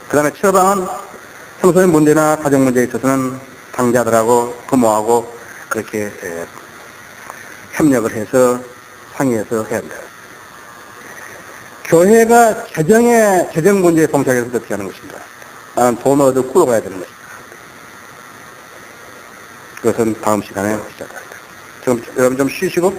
그 다음에 처방은 청소년 문제나 가정 문제에 있어서는 당자들하고 부모하고 그렇게 협력을 해서 상의해서 해야 한다. 교회가 재정 문제에 봉착해서 어떻게 하는 것인가. 나는 돈을 얻어 굴러가야 되는 것이다. 그것은 다음 시간에 시작합니다. 지금 여러분 좀 쉬시고